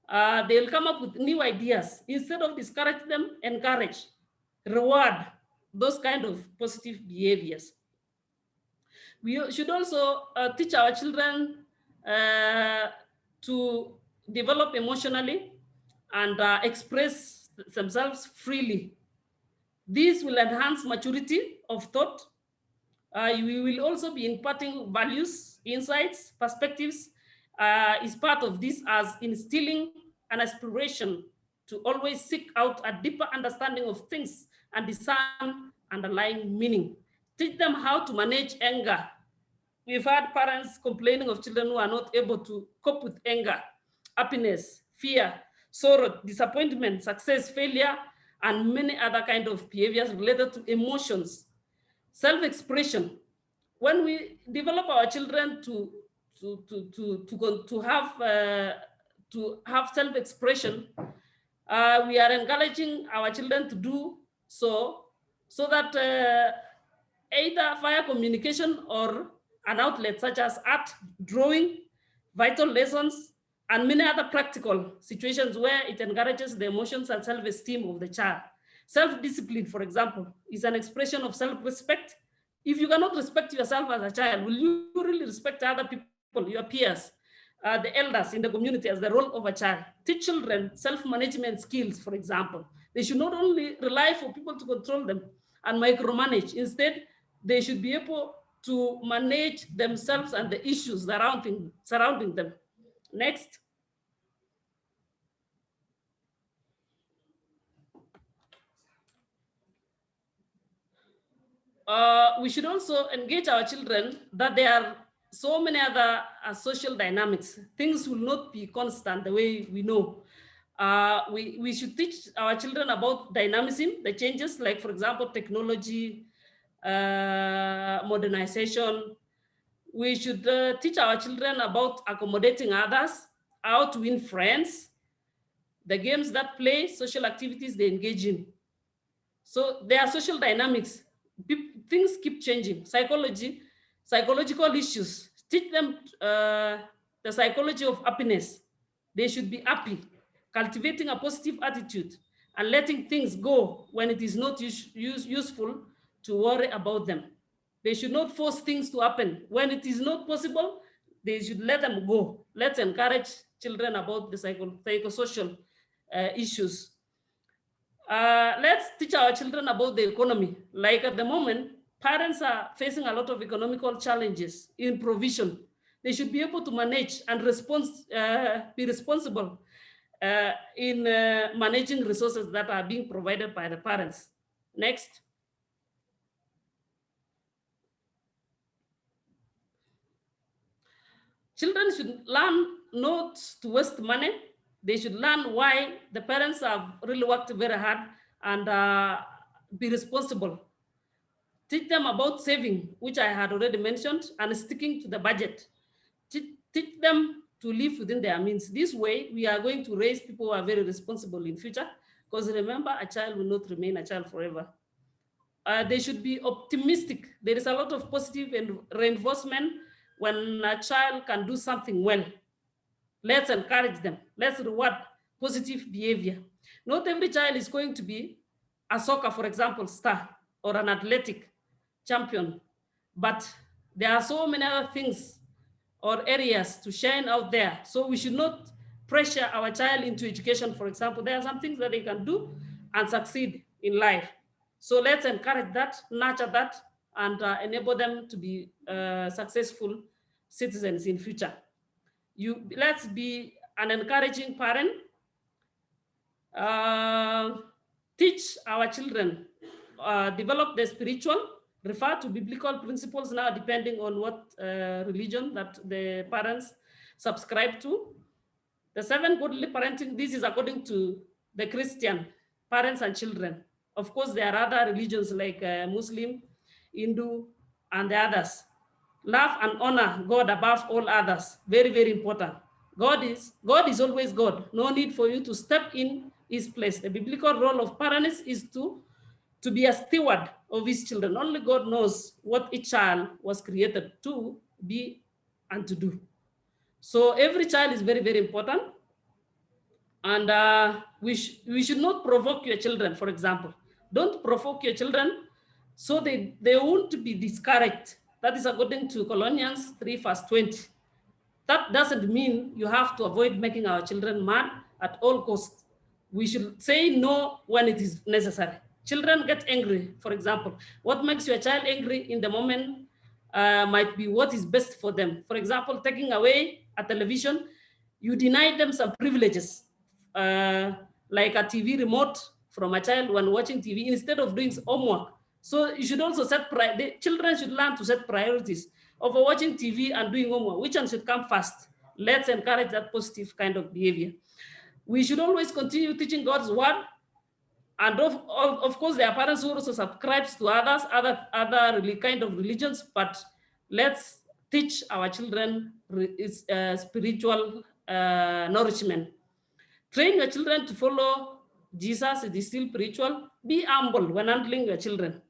They'll come up with new ideas. Instead of discourage them, encourage, reward those kind of positive behaviors. We should also teach our children to develop emotionally and express themselves freely. This will enhance maturity of thought. We will also be imparting values, insights, perspectives. Is part of this as instilling an aspiration to always seek out a deeper understanding of things and discern underlying meaning. Teach them how to manage anger. We've had parents complaining of children who are not able to cope with anger, happiness, fear, sorrow, disappointment, success, failure, and many other kind of behaviors related to emotions. Self-expression. When we develop our children to have self-expression, we are encouraging our children to do so that either via communication or an outlet such as art, drawing, vital lessons, and many other practical situations where it encourages the emotions and self-esteem of the child. Self-discipline, for example, is an expression of self-respect. If you cannot respect yourself as a child, will you really respect other people, your peers, the elders in the community as the role of a child? Teach children self-management skills, for example. They should not only rely for people to control them and micromanage. Instead, they should be able to manage themselves and the issues surrounding them. Next. We should also engage our children that there are so many other social dynamics. Things will not be constant the way we know. We should teach our children about dynamism, the changes, like, for example, technology, modernization. We should teach our children about accommodating others, how to win friends, the games that play, social activities they engage in. So there are social dynamics. Things keep changing. Psychological issues. Teach them the psychology of happiness. They should be happy, cultivating a positive attitude, and letting things go when it is not useful to worry about them. They should not force things to happen. When it is not possible, they should let them go. Let's encourage children about the psychosocial issues. Let's teach our children about the economy. Like at the moment, parents are facing a lot of economical challenges in provision. They should be able to manage and be responsible in managing resources that are being provided by the parents. Next. Children should learn not to waste money. They should learn why the parents have really worked very hard and be responsible. Teach them about saving, which I had already mentioned, and sticking to the budget. Teach them to live within their means. This way, we are going to raise people who are very responsible in future, because remember, a child will not remain a child forever. They should be optimistic. There is a lot of positive reinforcement when a child can do something well. Let's encourage them. Let's reward positive behavior. Not every child is going to be a soccer, for example, star or an athletic champion, but there are so many other things or areas to shine out there. So we should not pressure our child into education, for example. There are some things that they can do and succeed in life. So let's encourage that, nurture that, and enable them to be successful citizens in future. Let's be an encouraging parent. Teach our children, develop the spiritual, refer to biblical principles now, depending on what religion that the parents subscribe to. The 7 godly parenting, this is according to the Christian parents and children. Of course, there are other religions like Muslim, Hindu, and the others. Love and honor God above all others. Very, very important. God is always God. No need for you to step in his place. The biblical role of parents is to be a steward of his children. Only God knows what each child was created to be and to do. So every child is very, very important. And we should not provoke your children, for example. Don't provoke your children so they won't be discouraged. That is according to Colossians 3 verse 20. That doesn't mean you have to avoid making our children mad at all costs. We should say no when it is necessary. Children get angry, for example. What makes your child angry in the moment might be what is best for them. For example, taking away a television, you deny them some privileges, like a TV remote from a child when watching TV instead of doing homework. So you should also the children should learn to set priorities over watching TV and doing homework. Which one should come first? Let's encourage that positive kind of behavior. We should always continue teaching God's word. And of course, there are parents who also subscribe to other kind of religions, but let's teach our children spiritual nourishment. Train your children to follow Jesus. It is still spiritual. Be humble when handling your children.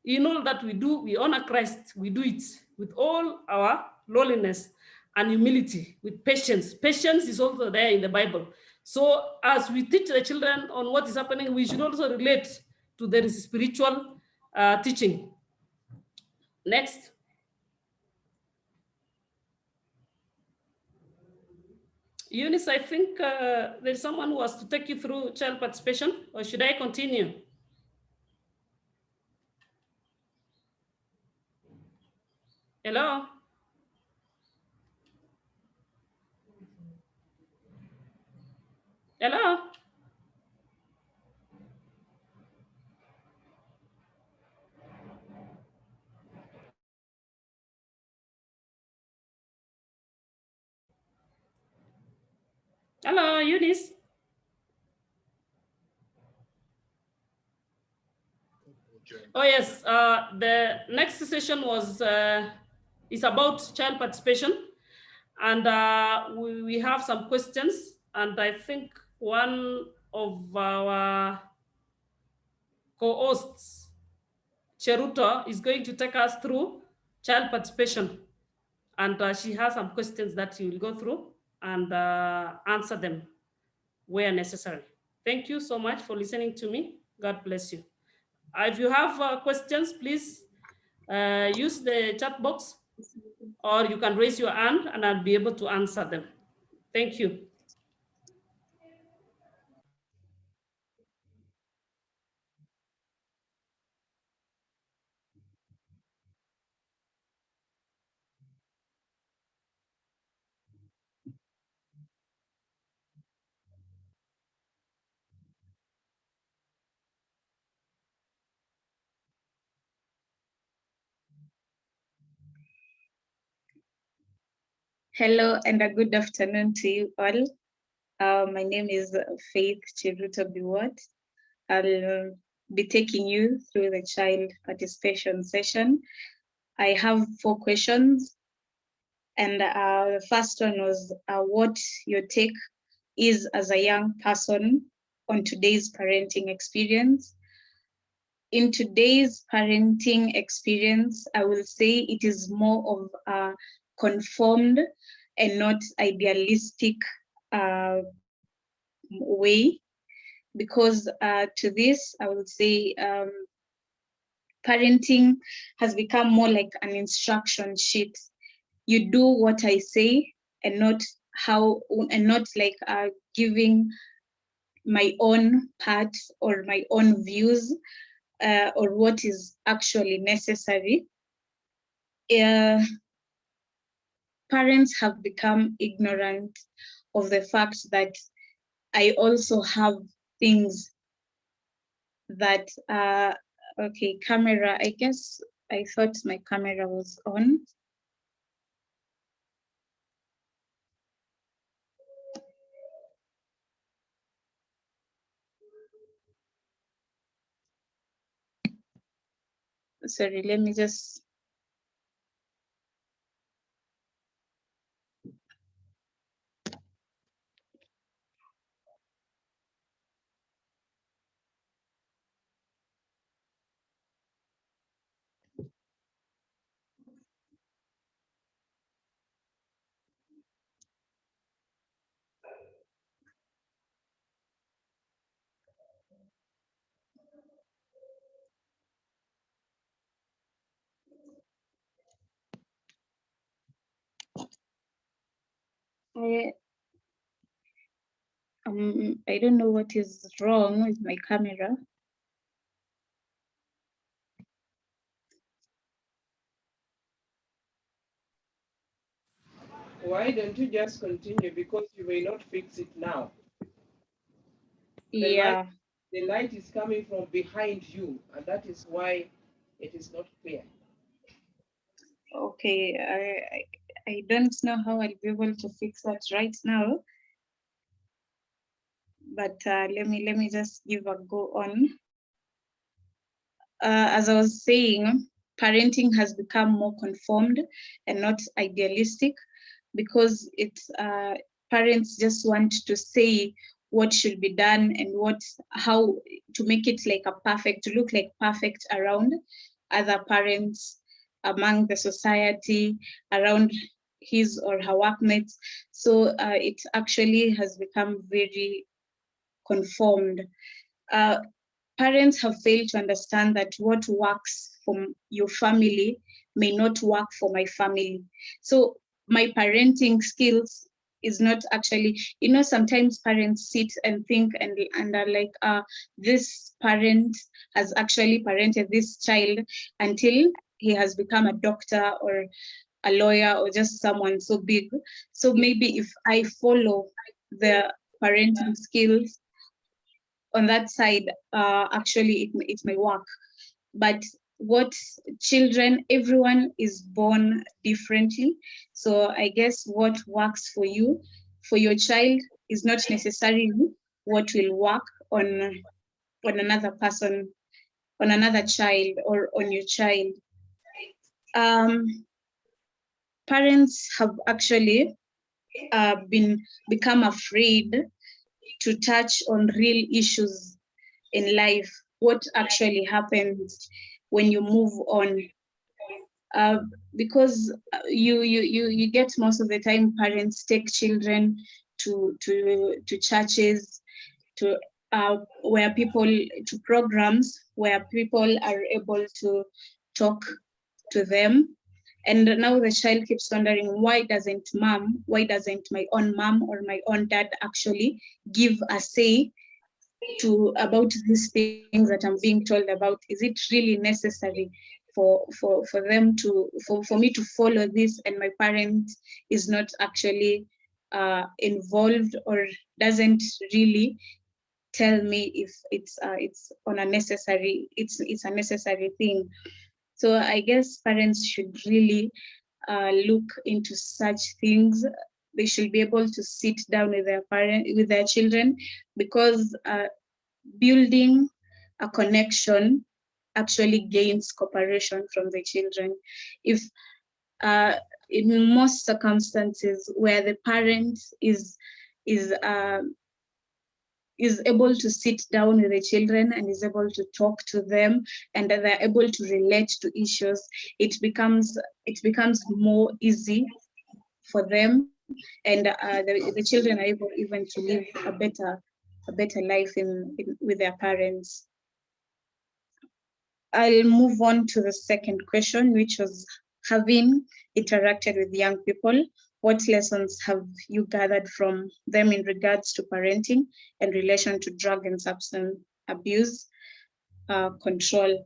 In all that we do, we honor Christ. We do it with all our lowliness and humility, with patience. Patience is also there in the Bible. So as we teach the children on what is happening, we should also relate to their spiritual teaching. Next. Eunice, I think there's someone who wants to take you through child participation, or should I continue? Hello? Hello? Hello, Eunice? Oh yes, the next session is about child participation, and we have some questions, and I think one of our co-hosts, Cheruto, is going to take us through child participation, and she has some questions that she will go through and answer them where necessary. Thank you so much for listening to me. God bless you. If you have questions, please use the chat box, or you can raise your hand and I'll be able to answer them. Thank you. Hello and a good afternoon to you all. My name is Faith Chiruto Biwot. I'll be taking you through the child participation session. I have 4 questions, and the first one was what your take is as a young person on today's parenting experience. In today's parenting experience, I will say it is more of a conformed and not idealistic way, because to this, I would say parenting has become more like an instruction sheet. You do what I say and not like giving my own part or my own views or what is actually necessary. Parents have become ignorant of the fact that I also have things that okay, camera, I guess I thought my camera was on. Sorry, let me just. I don't know what is wrong with my camera. Why don't you just continue, because you may not fix it now. Yeah. The light is coming from behind you, and that is why it is not clear. Okay, I don't know how I'll be able to fix that right now, but let me just give a go on. As I was saying, parenting has become more conformed and not idealistic, because it's parents just want to say what should be done and how to make it like to look like perfect around other parents, among the society, around his or her workmates. So it actually has become very conformed. Parents have failed to understand that what works for your family may not work for my family. So my parenting skills is not actually, sometimes parents sit and think and are like, this parent has actually parented this child until he has become a doctor or a lawyer or just someone so big. So maybe if I follow the parenting skills on that side, actually it may work. But what children, everyone is born differently. So I guess what works for you, for your child, is not necessarily what will work on another person, on another child, or on your child. Parents have actually become afraid to touch on real issues in life, what actually happens when you move on. Because you get most of the time parents take children to churches, to where people to programs where people are able to talk to them. And now the child keeps wondering, why doesn't my own mom or my own dad actually give a say to about these things that I'm being told about? Is it really necessary for them to for me to follow this, and my parent is not actually involved or doesn't really tell me if it's on a necessary it's a necessary thing. So I guess parents should really look into such things. They should be able to sit down with their children, because building a connection actually gains cooperation from the children. If in most circumstances where the parent is able to sit down with the children and is able to talk to them, and that they're able to relate to issues, it becomes more easy for them, and the children are able even to live a better life with their parents. I'll move on to the second question, which was, having interacted with young people, what lessons have you gathered from them in regards to parenting and relation to drug and substance abuse control?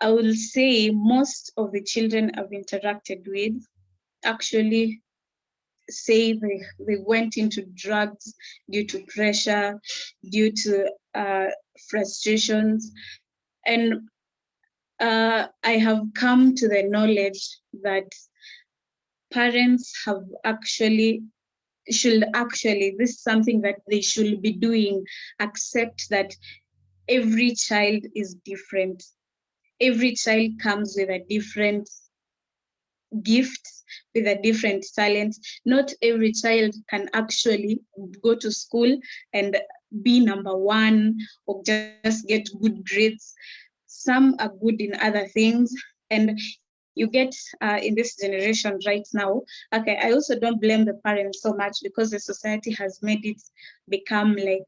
I will say most of the children I've interacted with actually say they went into drugs due to pressure, due to frustrations. And I have come to the knowledge that parents should actually, this is something that they should be doing, accept that every child is different. Every child comes with a different gift, with a different talent. Not every child can actually go to school and be number one or just get good grades. Some are good in other things, and you get in this generation right now. Okay, I also don't blame the parents so much, because the society has made it become like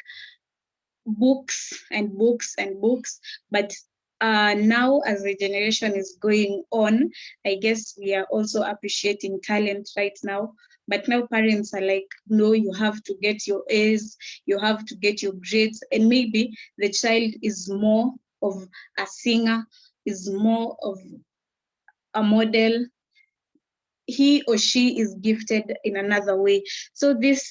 books and books and books. But now, as the generation is going on, I guess we are also appreciating talent right now. But now parents are like, no, you have to get your A's, you have to get your grades. And maybe the child is more of a singer, is more of a model. He or she is gifted in another way. So these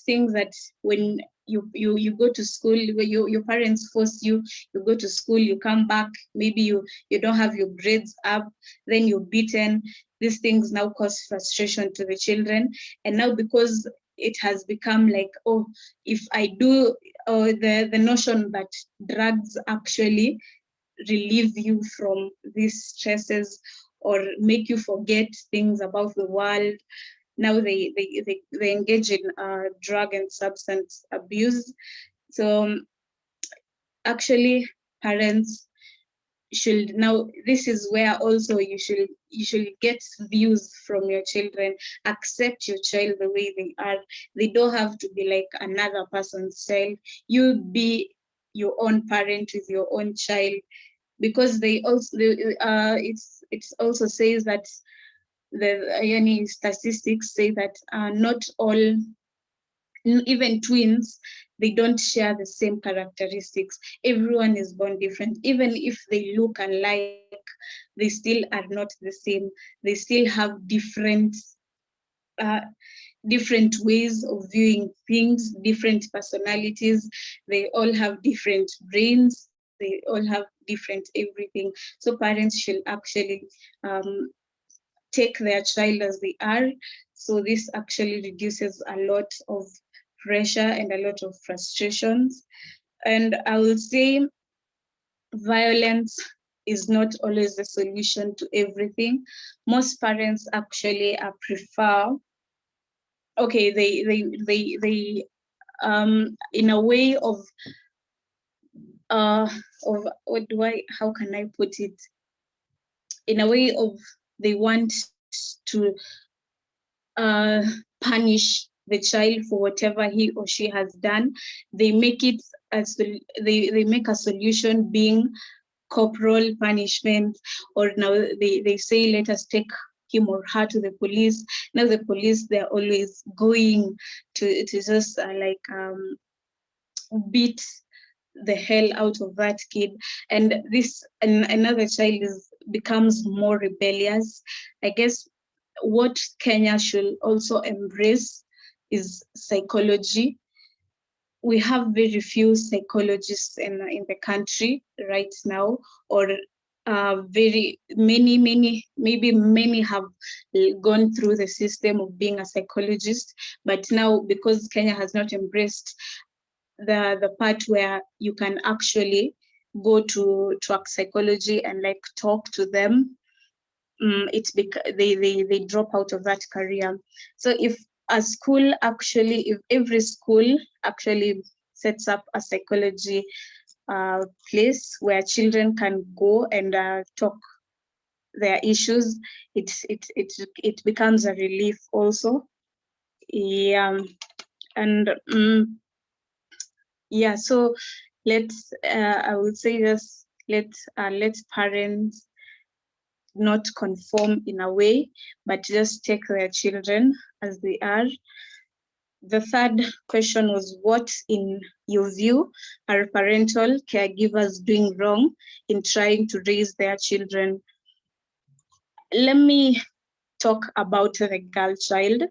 things that when you go to school, where your parents force you go to school, you come back, maybe you don't have your grades up, then you're beaten. These things now cause frustration to the children. And now, because it has become like, oh, if I do, the notion that drugs actually relieve you from these stresses or make you forget things about the world. Now they engage in drug and substance abuse. So actually, parents should now, this is where also you should get views from your children. Accept your child the way they are. They don't have to be like another person's child. You be your own parent with your own child, because they also it also says that the statistics say that not all, even twins, they don't share the same characteristics. Everyone is born different. Even if they look alike, they still are not the same. They still have different ways of viewing things, different personalities. They all have different brains. They all have different everything. So parents should actually take their child as they are. So this actually reduces a lot of pressure and a lot of frustrations. And I will say violence is not always the solution to everything. Most parents actually prefer, okay, they in a way of how can I put it? In a way of, they want to punish the child for whatever he or she has done. They make it as they make a solution being corporal punishment, or now they say, let us take him or her to the police. Now the police, they're always going to just beat the hell out of that kid, and another child becomes more rebellious. I guess what Kenya should also embrace is psychology. We have very few psychologists in the country right now, or very many have gone through the system of being a psychologist, but now because Kenya has not embraced the part where you can actually go to psychology and like talk to them, they drop out of that career. So if every school actually sets up a psychology place where children can go and talk their issues, it becomes a relief also. Yeah, and yeah, so let's I would say just let parents not conform in a way, but just take their children as they are. The third question was, what in your view are parental caregivers doing wrong in trying to raise their children? Let me talk about the girl child,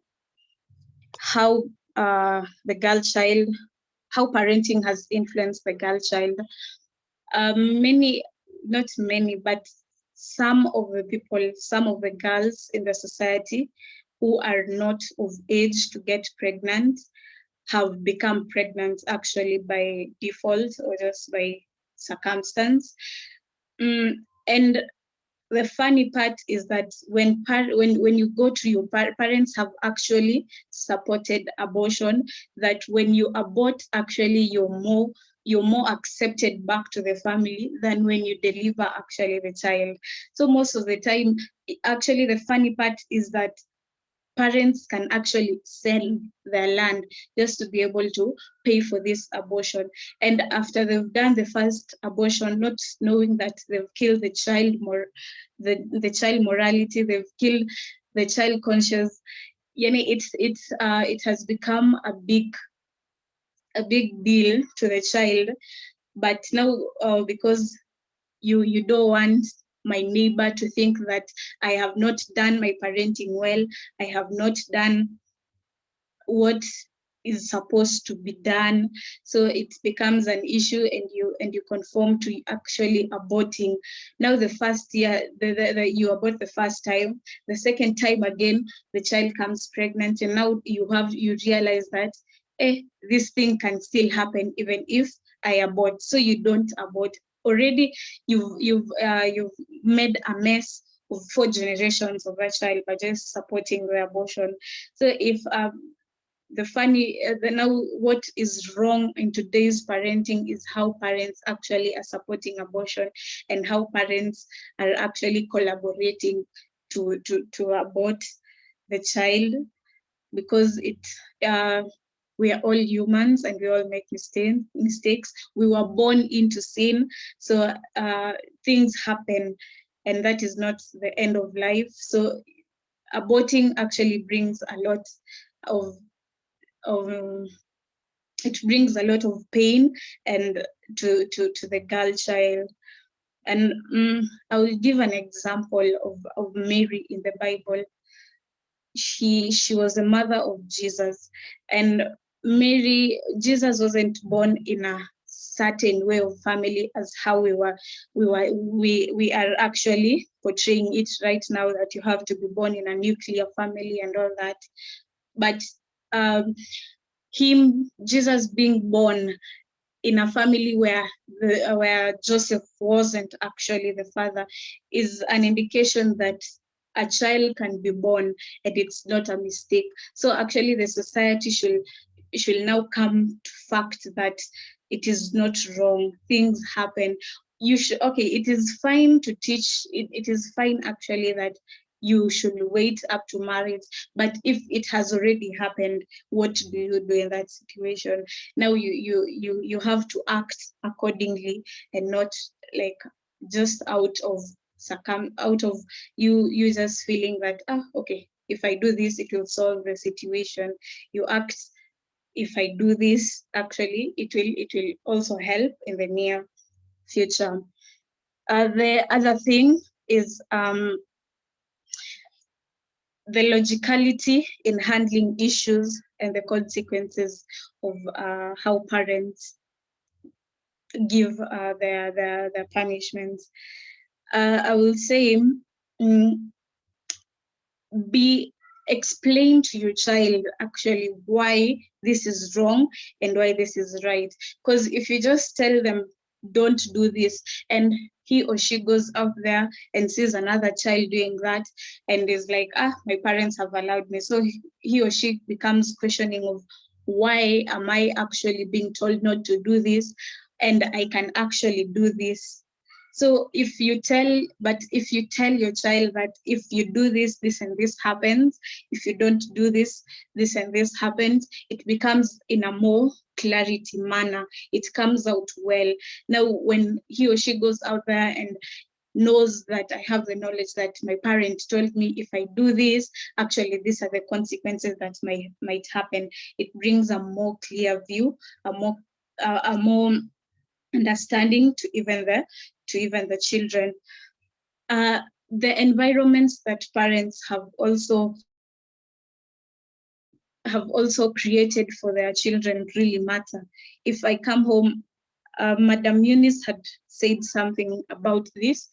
how the girl child, how parenting has influenced the girl child. Not many, but some of the people, some of the girls in the society who are not of age to get pregnant have become pregnant actually by default or just by circumstance. And the funny part is that when you go to your parents have actually supported abortion, that when you abort, actually you're more accepted back to the family than when you deliver actually the child. So most of the time, actually the funny part is that parents can actually sell their land just to be able to pay for this abortion. And after they've done the first abortion, not knowing that they've killed the child the child morality, they've killed the child conscience. It has become a big deal to the child. But now because you don't want my neighbor to think that I have not done my parenting well, I have not done what is supposed to be done, so it becomes an issue, and you conform to actually aborting. Now the first year you abort the first time, the second time again the child comes pregnant, and now you realize that this thing can still happen even if I abort, so you don't abort. Already you've made a mess of 4 generations of a child by just supporting the abortion. So if now what is wrong in today's parenting is how parents actually are supporting abortion, and how parents are actually collaborating to abort the child, because we are all humans and we all make mistakes. We were born into sin, so things happen, and that is not the end of life. So aborting actually brings a lot of it brings a lot of pain and to the girl child. And I will give an example of Mary in the Bible. She was the mother of Jesus, and Jesus wasn't born in a certain way of family as how we are actually portraying it right now, that you have to be born in a nuclear family and all that. But Jesus being born in a family where Joseph wasn't actually the father is an indication that a child can be born and it's not a mistake. So actually the society should now come to fact that it is not wrong. Things happen. It is fine to teach. It is fine actually that you should wait up to marriage. But if it has already happened, what do you do in that situation? Now you have to act accordingly, and not like just out of you just feeling that, okay, if I do this, it will solve the situation. You act, if I do this, actually, it will also help in the near future. The other thing is the logicality in handling issues and the consequences of how parents give their punishments. I will say, explain to your child actually why this is wrong and why this is right. Because if you just tell them, don't do this, and he or she goes out there and sees another child doing that and is like, my parents have allowed me. So he or she becomes questioning of, why am I actually being told not to do this and I can actually do this? So if you tell your child that if you do this, this and this happens. If you don't do this, this and this happens. It becomes in a more clarity manner. It comes out well. Now, when he or she goes out there and knows that I have the knowledge that my parent told me, if I do this, actually these are the consequences that might happen. It brings a more clear view, a more understanding to even the children. The environments that parents have also created for their children really matter. If I come home, Madam Eunice had said something about this.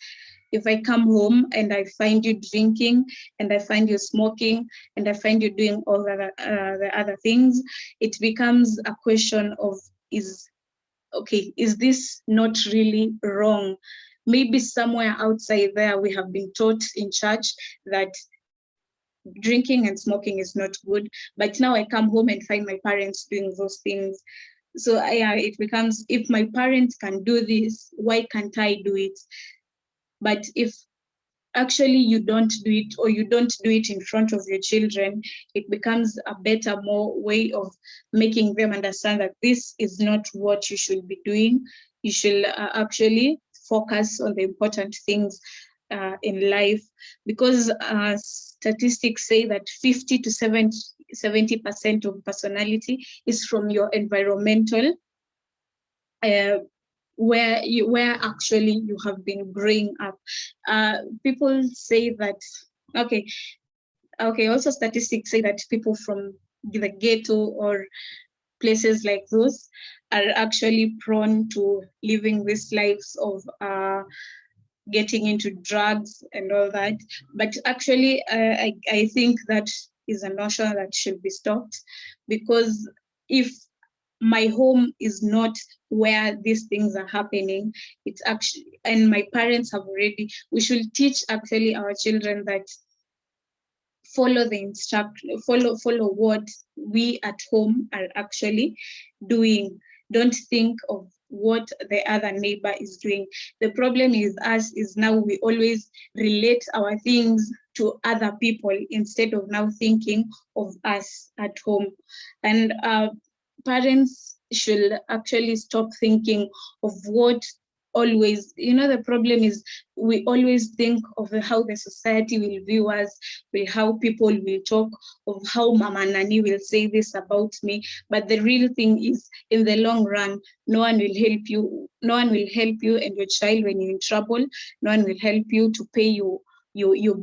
If I come home and I find you drinking, and I find you smoking, and I find you doing all the other things, it becomes a question of, is this not really wrong? Maybe somewhere outside there we have been taught in church that drinking and smoking is not good, but now I come home and find my parents doing those things. So it becomes, if my parents can do this, why can't I do it? But if actually you don't do it, or you don't do it in front of your children, it becomes a better, more way of making them understand that this is not what you should be doing. You should actually focus on the important things in life, because statistics say that 50 to 70% of personality is from your environmental, where actually you have been growing up. People say that, okay, also statistics say that people from the ghetto or places like those are actually prone to living these lives of getting into drugs and all that. But actually, I think that is a notion that should be stopped, because if my home is not where these things are happening, it's actually, and my parents have already, we should teach actually our children that follow what we at home are actually doing. Don't think of what the other neighbor is doing. The problem is us is now we always relate our things to other people instead of now thinking of us at home. And parents should actually stop thinking of what always, the problem is we always think of how the society will view us, how people will talk, of how Mama Nani will say this about me. But the real thing is, in the long run, no one will help you and your child when you're in trouble. No one will help you to pay your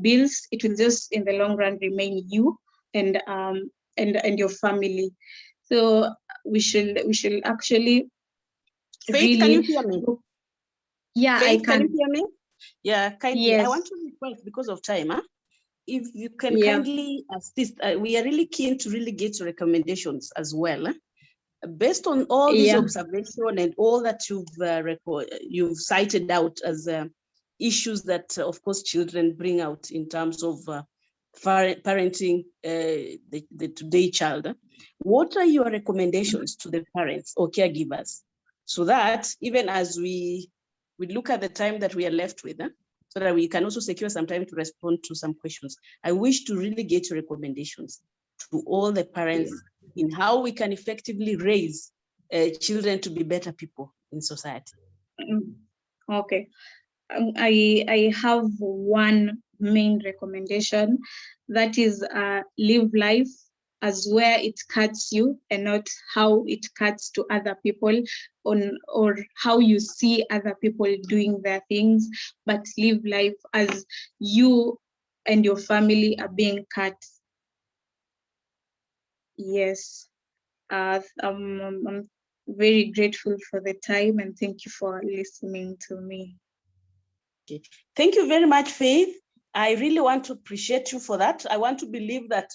bills. It will just in the long run remain you and your family. So we should actually Faith, really, can you hear me? Yeah, Faith, I can. you hear me? Yeah, kindly. Yes. I want to request, because of time, if you can Yeah. kindly assist. We are really keen to really get your recommendations as well. Based on all these observations and all that you've cited out as issues that, of course, children bring out in terms of parenting the today child, what are your recommendations to the parents or caregivers, so that even as we look at the time that we are left with, so that we can also secure some time to respond to some questions. I wish to really get your recommendations to all the parents in how we can effectively raise children to be better people in society. Okay. I have one main recommendation, that is live life as where it cuts you and not how it cuts to other people or how you see other people doing their things, but live life as you and your family are being cut. Yes. I'm very grateful for the time, and thank you for listening to me. Okay. Thank you very much, Faith. I really want to appreciate you for that. I want to believe that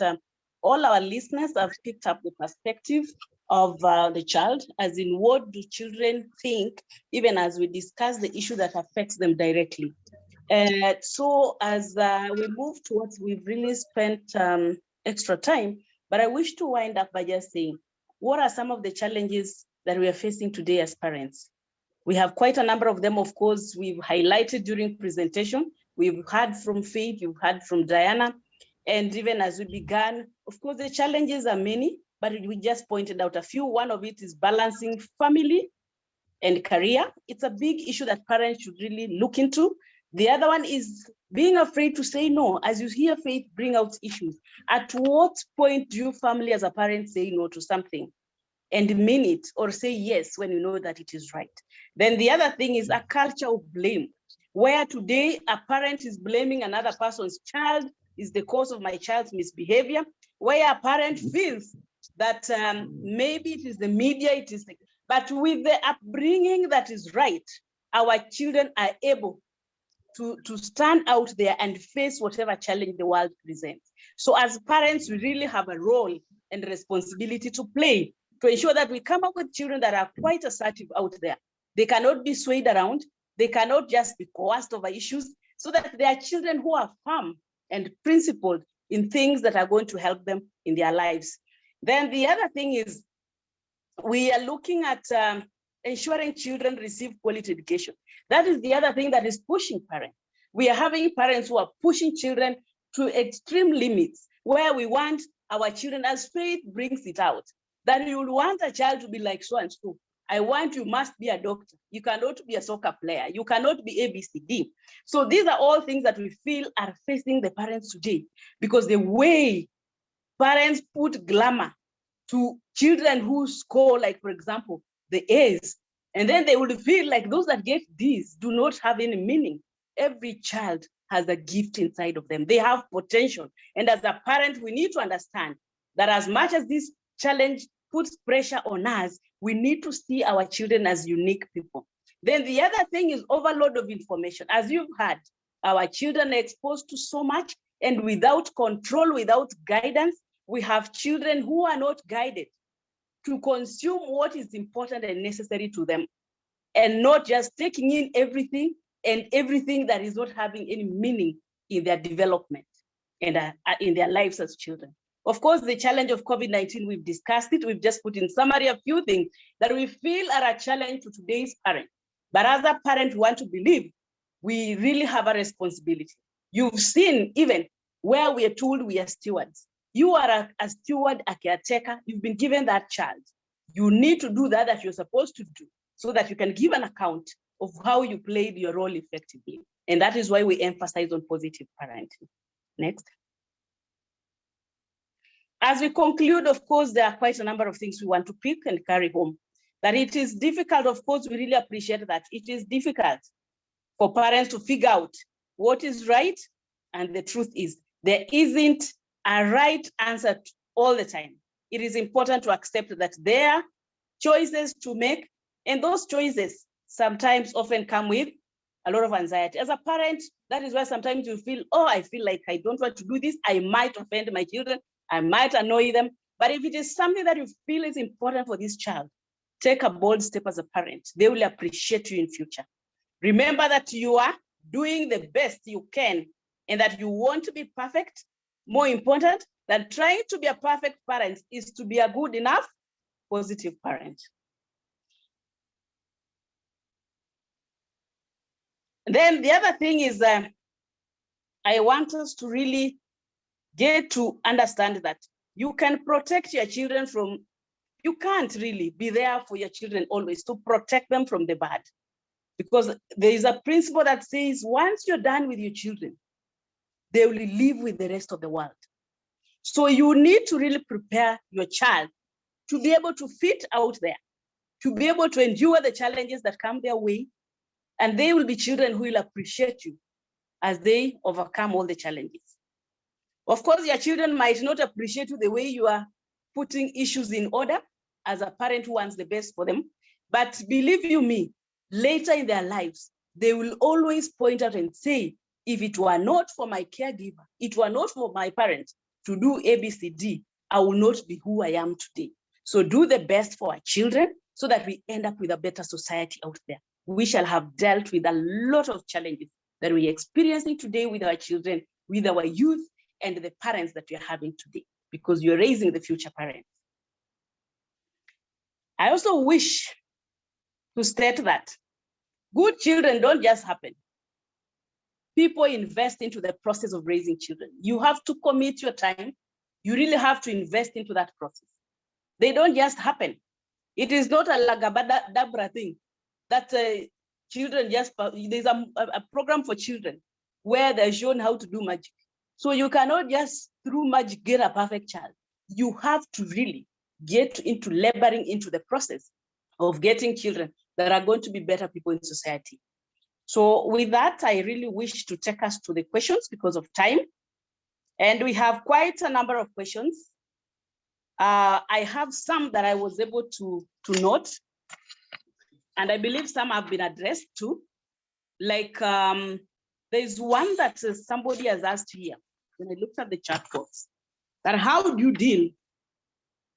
all our listeners have picked up the perspective of the child, as in what do children think, even as we discuss the issue that affects them directly. So as we move towards, we've really spent extra time, but I wish to wind up by just saying, what are some of the challenges that we are facing today as parents? We have quite a number of them, of course, we've highlighted during presentation. We've heard from Faith, you've heard from Diana, and even as we began, of course, the challenges are many, but we just pointed out a few. One of it is balancing family and career. It's a big issue that parents should really look into. The other one is being afraid to say no. As you hear Faith bring out issues, at what point do you family as a parent say no to something and mean it, or say yes when you know that it is right? Then the other thing is a culture of blame, where today a parent is blaming another person's child is the cause of my child's misbehavior, where a parent feels that maybe it is the media, it is the, but with the upbringing that is right, our children are able to stand out there and face whatever challenge the world presents. So as parents, we really have a role and responsibility to play to ensure that we come up with children that are quite assertive out there. They cannot be swayed around. They cannot just be coerced over issues, so that they are children who are firm and principled in things that are going to help them in their lives. Then the other thing is we are looking at ensuring children receive quality education. That is the other thing that is pushing parents. We are having parents who are pushing children to extreme limits, where we want our children, as Faith brings it out, that you will want a child to be like so and so. I want you must be a doctor. You cannot be a soccer player. You cannot be ABCD. So these are all things that we feel are facing the parents today, because the way parents put glamour to children who score, like, for example, the A's, and then they will feel like those that get D's do not have any meaning. Every child has a gift inside of them. They have potential. And as a parent, we need to understand that as much as this challenge puts pressure on us, we need to see our children as unique people. Then the other thing is overload of information. As you've heard, our children are exposed to so much, and without control, without guidance, we have children who are not guided to consume what is important and necessary to them, and not just taking in everything and everything that is not having any meaning in their development and in their lives as children. Of course, the challenge of COVID-19, we've discussed it. We've just put in summary a few things that we feel are a challenge to today's parents. But as a parent, we want to believe we really have a responsibility. You've seen even where we are told we are stewards. You are a steward, a caretaker. You've been given that child. You need to do that you're supposed to do, so that you can give an account of how you played your role effectively. And that is why we emphasize on positive parenting. Next. As we conclude, of course, there are quite a number of things we want to pick and carry home. That it is difficult, of course, we really appreciate that. It is difficult for parents to figure out what is right, and the truth is there isn't a right answer all the time. It is important to accept that there are choices to make, and those choices sometimes often come with a lot of anxiety. As a parent, that is why sometimes you feel, oh, I feel like I don't want to do this. I might offend my children. I might annoy them. But if it is something that you feel is important for this child, take a bold step as a parent. They will appreciate you in future. Remember that you are doing the best you can, and that you want to be perfect. More important than trying to be a perfect parent is to be a good enough, positive parent. Then the other thing is I want us to really get to understand that you can protect your children from, you can't really be there for your children always to protect them from the bad. Because there is a principle that says once you're done with your children, they will live with the rest of the world. So you need to really prepare your child to be able to fit out there, to be able to endure the challenges that come their way. And they will be children who will appreciate you as they overcome all the challenges. Of course, your children might not appreciate you the way you are putting issues in order as a parent who wants the best for them. But believe you me, later in their lives, they will always point out and say, if it were not for my caregiver, it were not for my parents to do ABCD, I will not be who I am today. So do the best for our children so that we end up with a better society out there. We shall have dealt with a lot of challenges that we're experiencing today with our children, with our youth, and the parents that we're having today, because you're raising the future parents. I also wish to state that good children don't just happen. People invest into the process of raising children. You have to commit your time. You really have to invest into that process. They don't just happen. It is not a lagabadabra thing that children just, there's a program for children where they're shown how to do magic. So you cannot just through magic get a perfect child. You have to really get into laboring into the process of getting children that are going to be better people in society. So with that, I really wish to take us to the questions because of time. And we have quite a number of questions. I have some that I was able to note, and I believe some have been addressed too. Like there's one that somebody has asked here when I looked at the chat box, that how do you deal?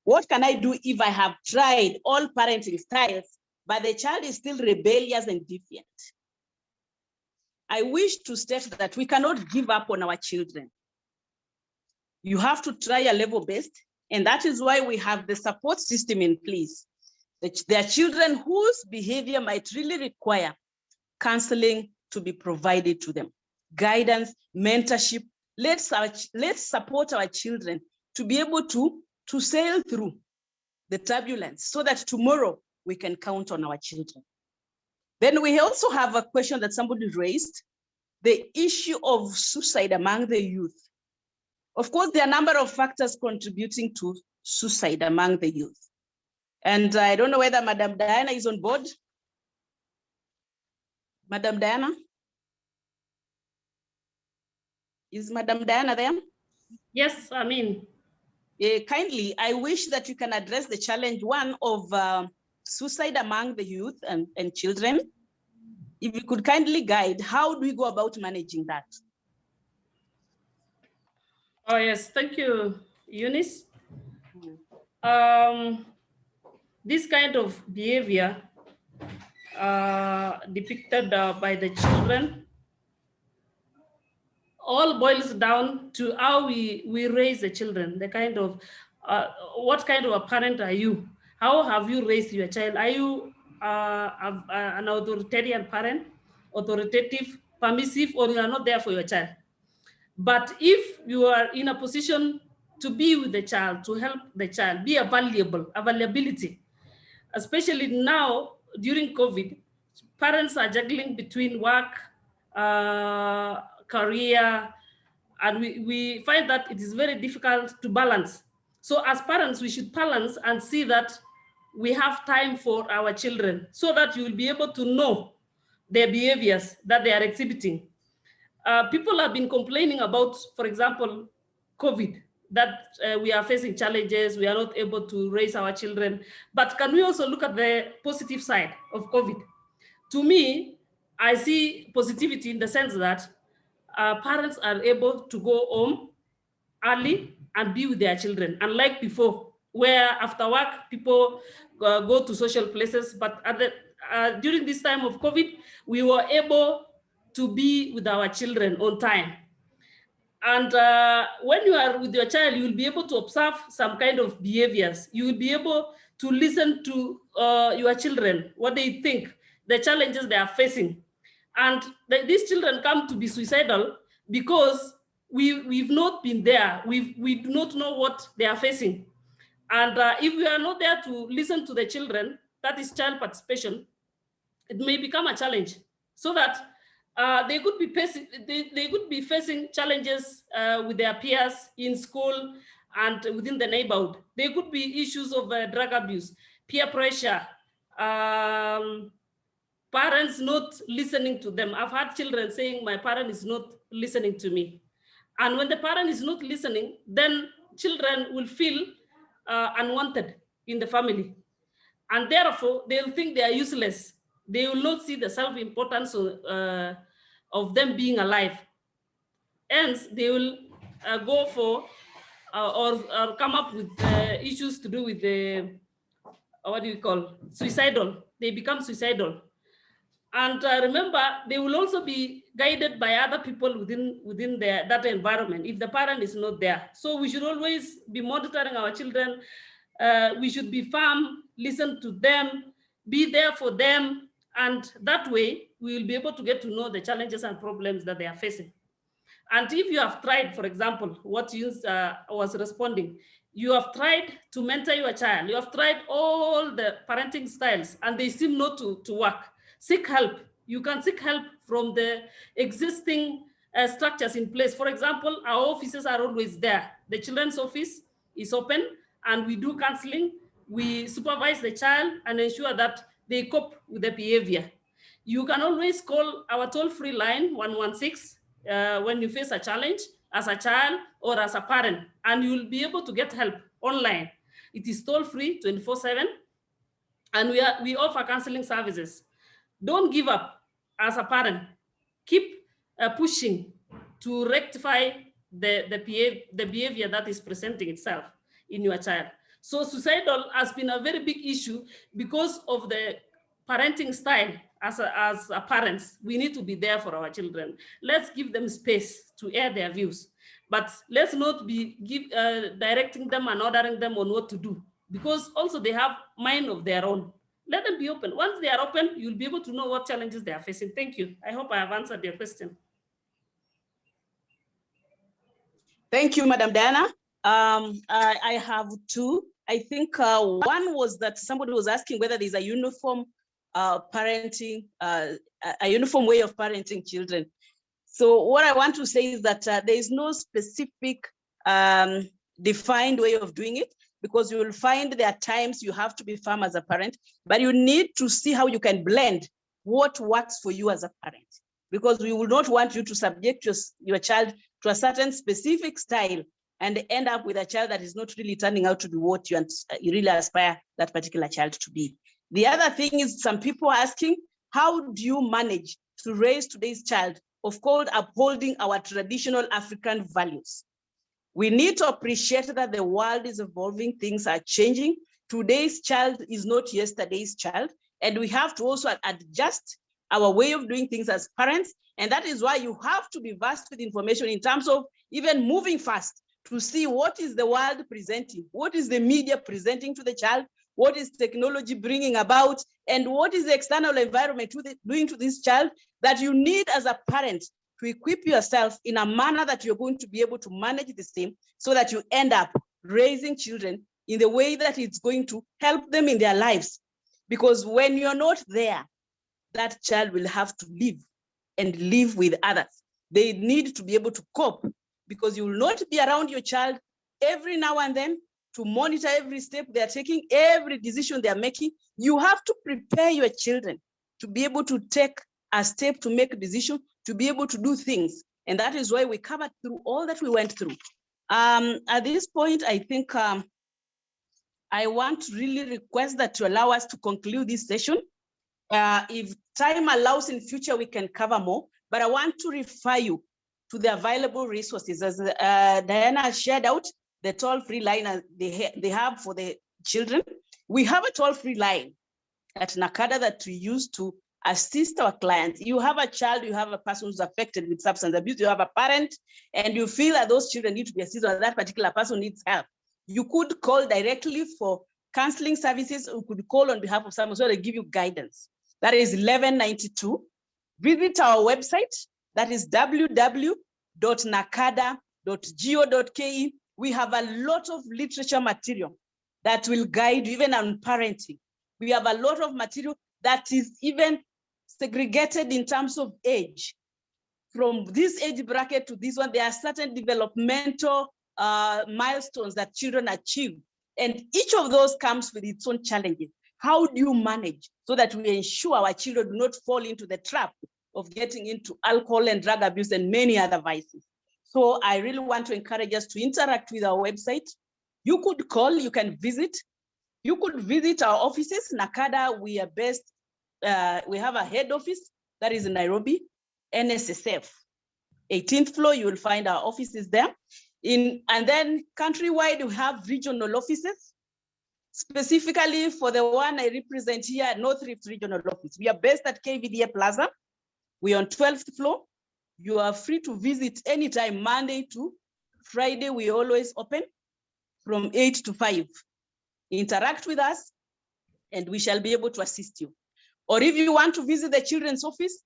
What can I do if I have tried all parenting styles, but the child is still rebellious and defiant? I wish to state that we cannot give up on our children. You have to try a level best, and that is why we have the support system in place. There are children whose behavior might really require counseling to be provided to them, guidance, mentorship. Let's support our children to be able to sail through the turbulence so that tomorrow we can count on our children. Then we also have a question that somebody raised, the issue of suicide among the youth. Of course, there are a number of factors contributing to suicide among the youth. And I don't know whether Madam Diana is on board. Madam Diana? Is Madam Diana there? Yes, I mean. Kindly, I wish that you can address the challenge one of suicide among the youth and children. If you could kindly guide, how do we go about managing that? Oh, yes, thank you, Eunice. This kind of behavior depicted by the children all boils down to how we raise the children, the kind of, what kind of a parent are you? How have you raised your child? Are you an authoritarian parent, authoritative, permissive, or you are not there for your child? But if you are in a position to be with the child, to help the child, be availability, especially now during COVID, parents are juggling between work, career, and we find that it is very difficult to balance. So as parents, we should balance and see that we have time for our children so that you will be able to know their behaviors that they are exhibiting. People have been complaining about, for example, COVID, that we are facing challenges, we are not able to raise our children. But can we also look at the positive side of COVID? To me, I see positivity in the sense that parents are able to go home early and be with their children, unlike before, where after work, people go to social places. But during this time of COVID, we were able to be with our children on time. And when you are with your child, you will be able to observe some kind of behaviors. You will be able to listen to your children, what they think, the challenges they are facing. And these children come to be suicidal because we've not been there. We do not know what they are facing. And if we are not there to listen to the children, that is child participation, it may become a challenge, so that they could be facing challenges with their peers in school and within the neighborhood. There could be issues of drug abuse, peer pressure, parents not listening to them. I've had children saying my parent is not listening to me. And when the parent is not listening, then children will feel unwanted in the family. And therefore, they'll think they are useless. They will not see the self-importance of them being alive. Hence, they will go for or come up with issues to do with the, what do you call, suicidal. They become suicidal. And remember, they will also be guided by other people within that environment if the parent is not there. So we should always be monitoring our children. We should be firm, listen to them, be there for them. And that way, we will be able to get to know the challenges and problems that they are facing. And if you have tried, for example, what you was responding, you have tried to mentor your child, you have tried all the parenting styles, and they seem not to work. Seek help. You can seek help from the existing structures in place. For example, our offices are always there. The children's office is open, and we do counseling. We supervise the child and ensure that they cope with the behavior. You can always call our toll-free line 116 when you face a challenge as a child or as a parent, and you'll be able to get help online. It is toll-free 24/7, and we offer counseling services. Don't give up as a parent. Keep pushing to rectify the behavior that is presenting itself in your child. So suicidal has been a very big issue because of the parenting style. As parents, we need to be there for our children. Let's give them space to air their views, but let's not be directing them and ordering them on what to do, because also they have mind of their own. Let them be open. Once they are open, you'll be able to know what challenges they are facing. Thank you. I hope I have answered your question. Thank you, Madam Diana. I have two. I think one was that somebody was asking whether there's a uniform parenting, a uniform way of parenting children. So what I want to say is that there is no specific defined way of doing it, because you will find there are times you have to be firm as a parent, but you need to see how you can blend what works for you as a parent, because we will not want you to subject your child to a certain specific style and end up with a child that is not really turning out to be what you really aspire that particular child to be. The other thing is, some people are asking, how do you manage to raise today's child of course upholding our traditional African values? We need to appreciate that the world is evolving, things are changing. Today's child is not yesterday's child, and we have to also adjust our way of doing things as parents. And that is why you have to be vast with information in terms of even moving fast to see what is the world presenting, what is the media presenting to the child, what is technology bringing about, and what is the external environment doing to this child, that you need as a parent to equip yourself in a manner that you're going to be able to manage the same, so that you end up raising children in the way that it's going to help them in their lives. Because when you're not there, that child will have to live and live with others. They need to be able to cope, because you will not be around your child every now and then to monitor every step they're taking, every decision they're making. You have to prepare your children to be able to take a step, to make a decision, to be able to do things. And that is why we covered through all that we went through. At this point, I think I want to really request that to allow us to conclude this session. If time allows in future, we can cover more, but I want to refer you to the available resources. As Diana shared out, the toll-free line they have for the children. We have a toll-free line at NACADA that we use to assist our clients. You have a child, you have a person who's affected with substance abuse, you have a parent, and you feel that those children need to be assisted, or that particular person needs help. You could call directly for counseling services, or you could call on behalf of someone so they give you guidance. That is 1192 Visit our website, that is www.nacada.go.ke. We have a lot of literature material that will guide you even on parenting. We have a lot of material that is even segregated in terms of age. From this age bracket to this one, there are certain developmental milestones that children achieve. And each of those comes with its own challenges. How do you manage so that we ensure our children do not fall into the trap of getting into alcohol and drug abuse and many other vices? So I really want to encourage us to interact with our website. You could call, you can visit. You could visit our offices. NACADA, we are based, we have a head office that is in Nairobi, NSSF. 18th floor, you will find our offices there. And then countrywide, we have regional offices. Specifically for the one I represent here, North Rift Regional Office. We are based at KVDA Plaza. We are on 12th floor. You are free to visit anytime, Monday to Friday. We always open from 8 to 5. Interact with us and we shall be able to assist you. Or if you want to visit the children's office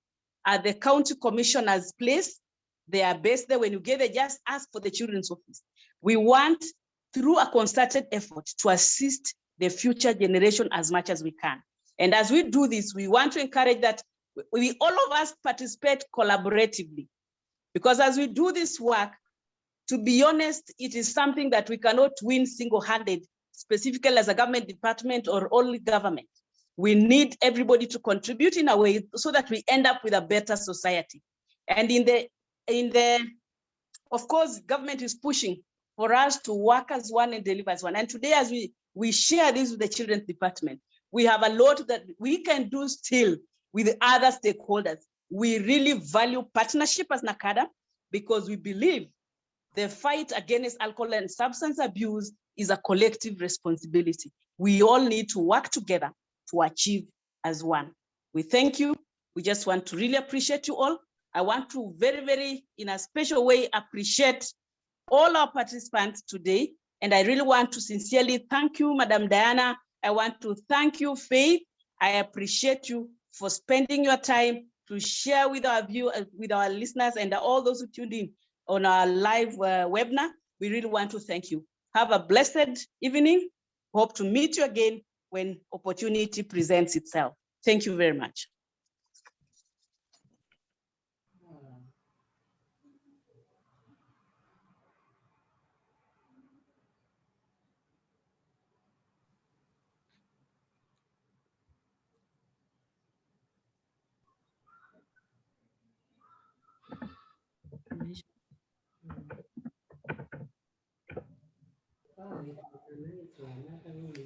at the county commissioner's place, they are based there. When you get there, just ask for the children's office. We want, through a concerted effort, to assist the future generation as much as we can. And as we do this, we want to encourage that we all of us participate collaboratively. Because as we do this work, to be honest, it is something that we cannot win single-handed, specifically as a government department or only government. We need everybody to contribute in a way so that we end up with a better society. And of course, government is pushing for us to work as one and deliver as one. And today, as we share this with the children's department, we have a lot that we can do still with other stakeholders. We really value partnership as NACADA because we believe the fight against alcohol and substance abuse is a collective responsibility. We all need to work together to achieve as one. We thank you. We just want to really appreciate you all. I want to very, very, in a special way, appreciate all our participants today. And I really want to sincerely thank you, Madam Diana. I want to thank you, Faith. I appreciate you for spending your time to share with our with our listeners and all those who tuned in on our live webinar. We really want to thank you. Have a blessed evening. Hope to meet you again when opportunity presents itself. Thank you very much.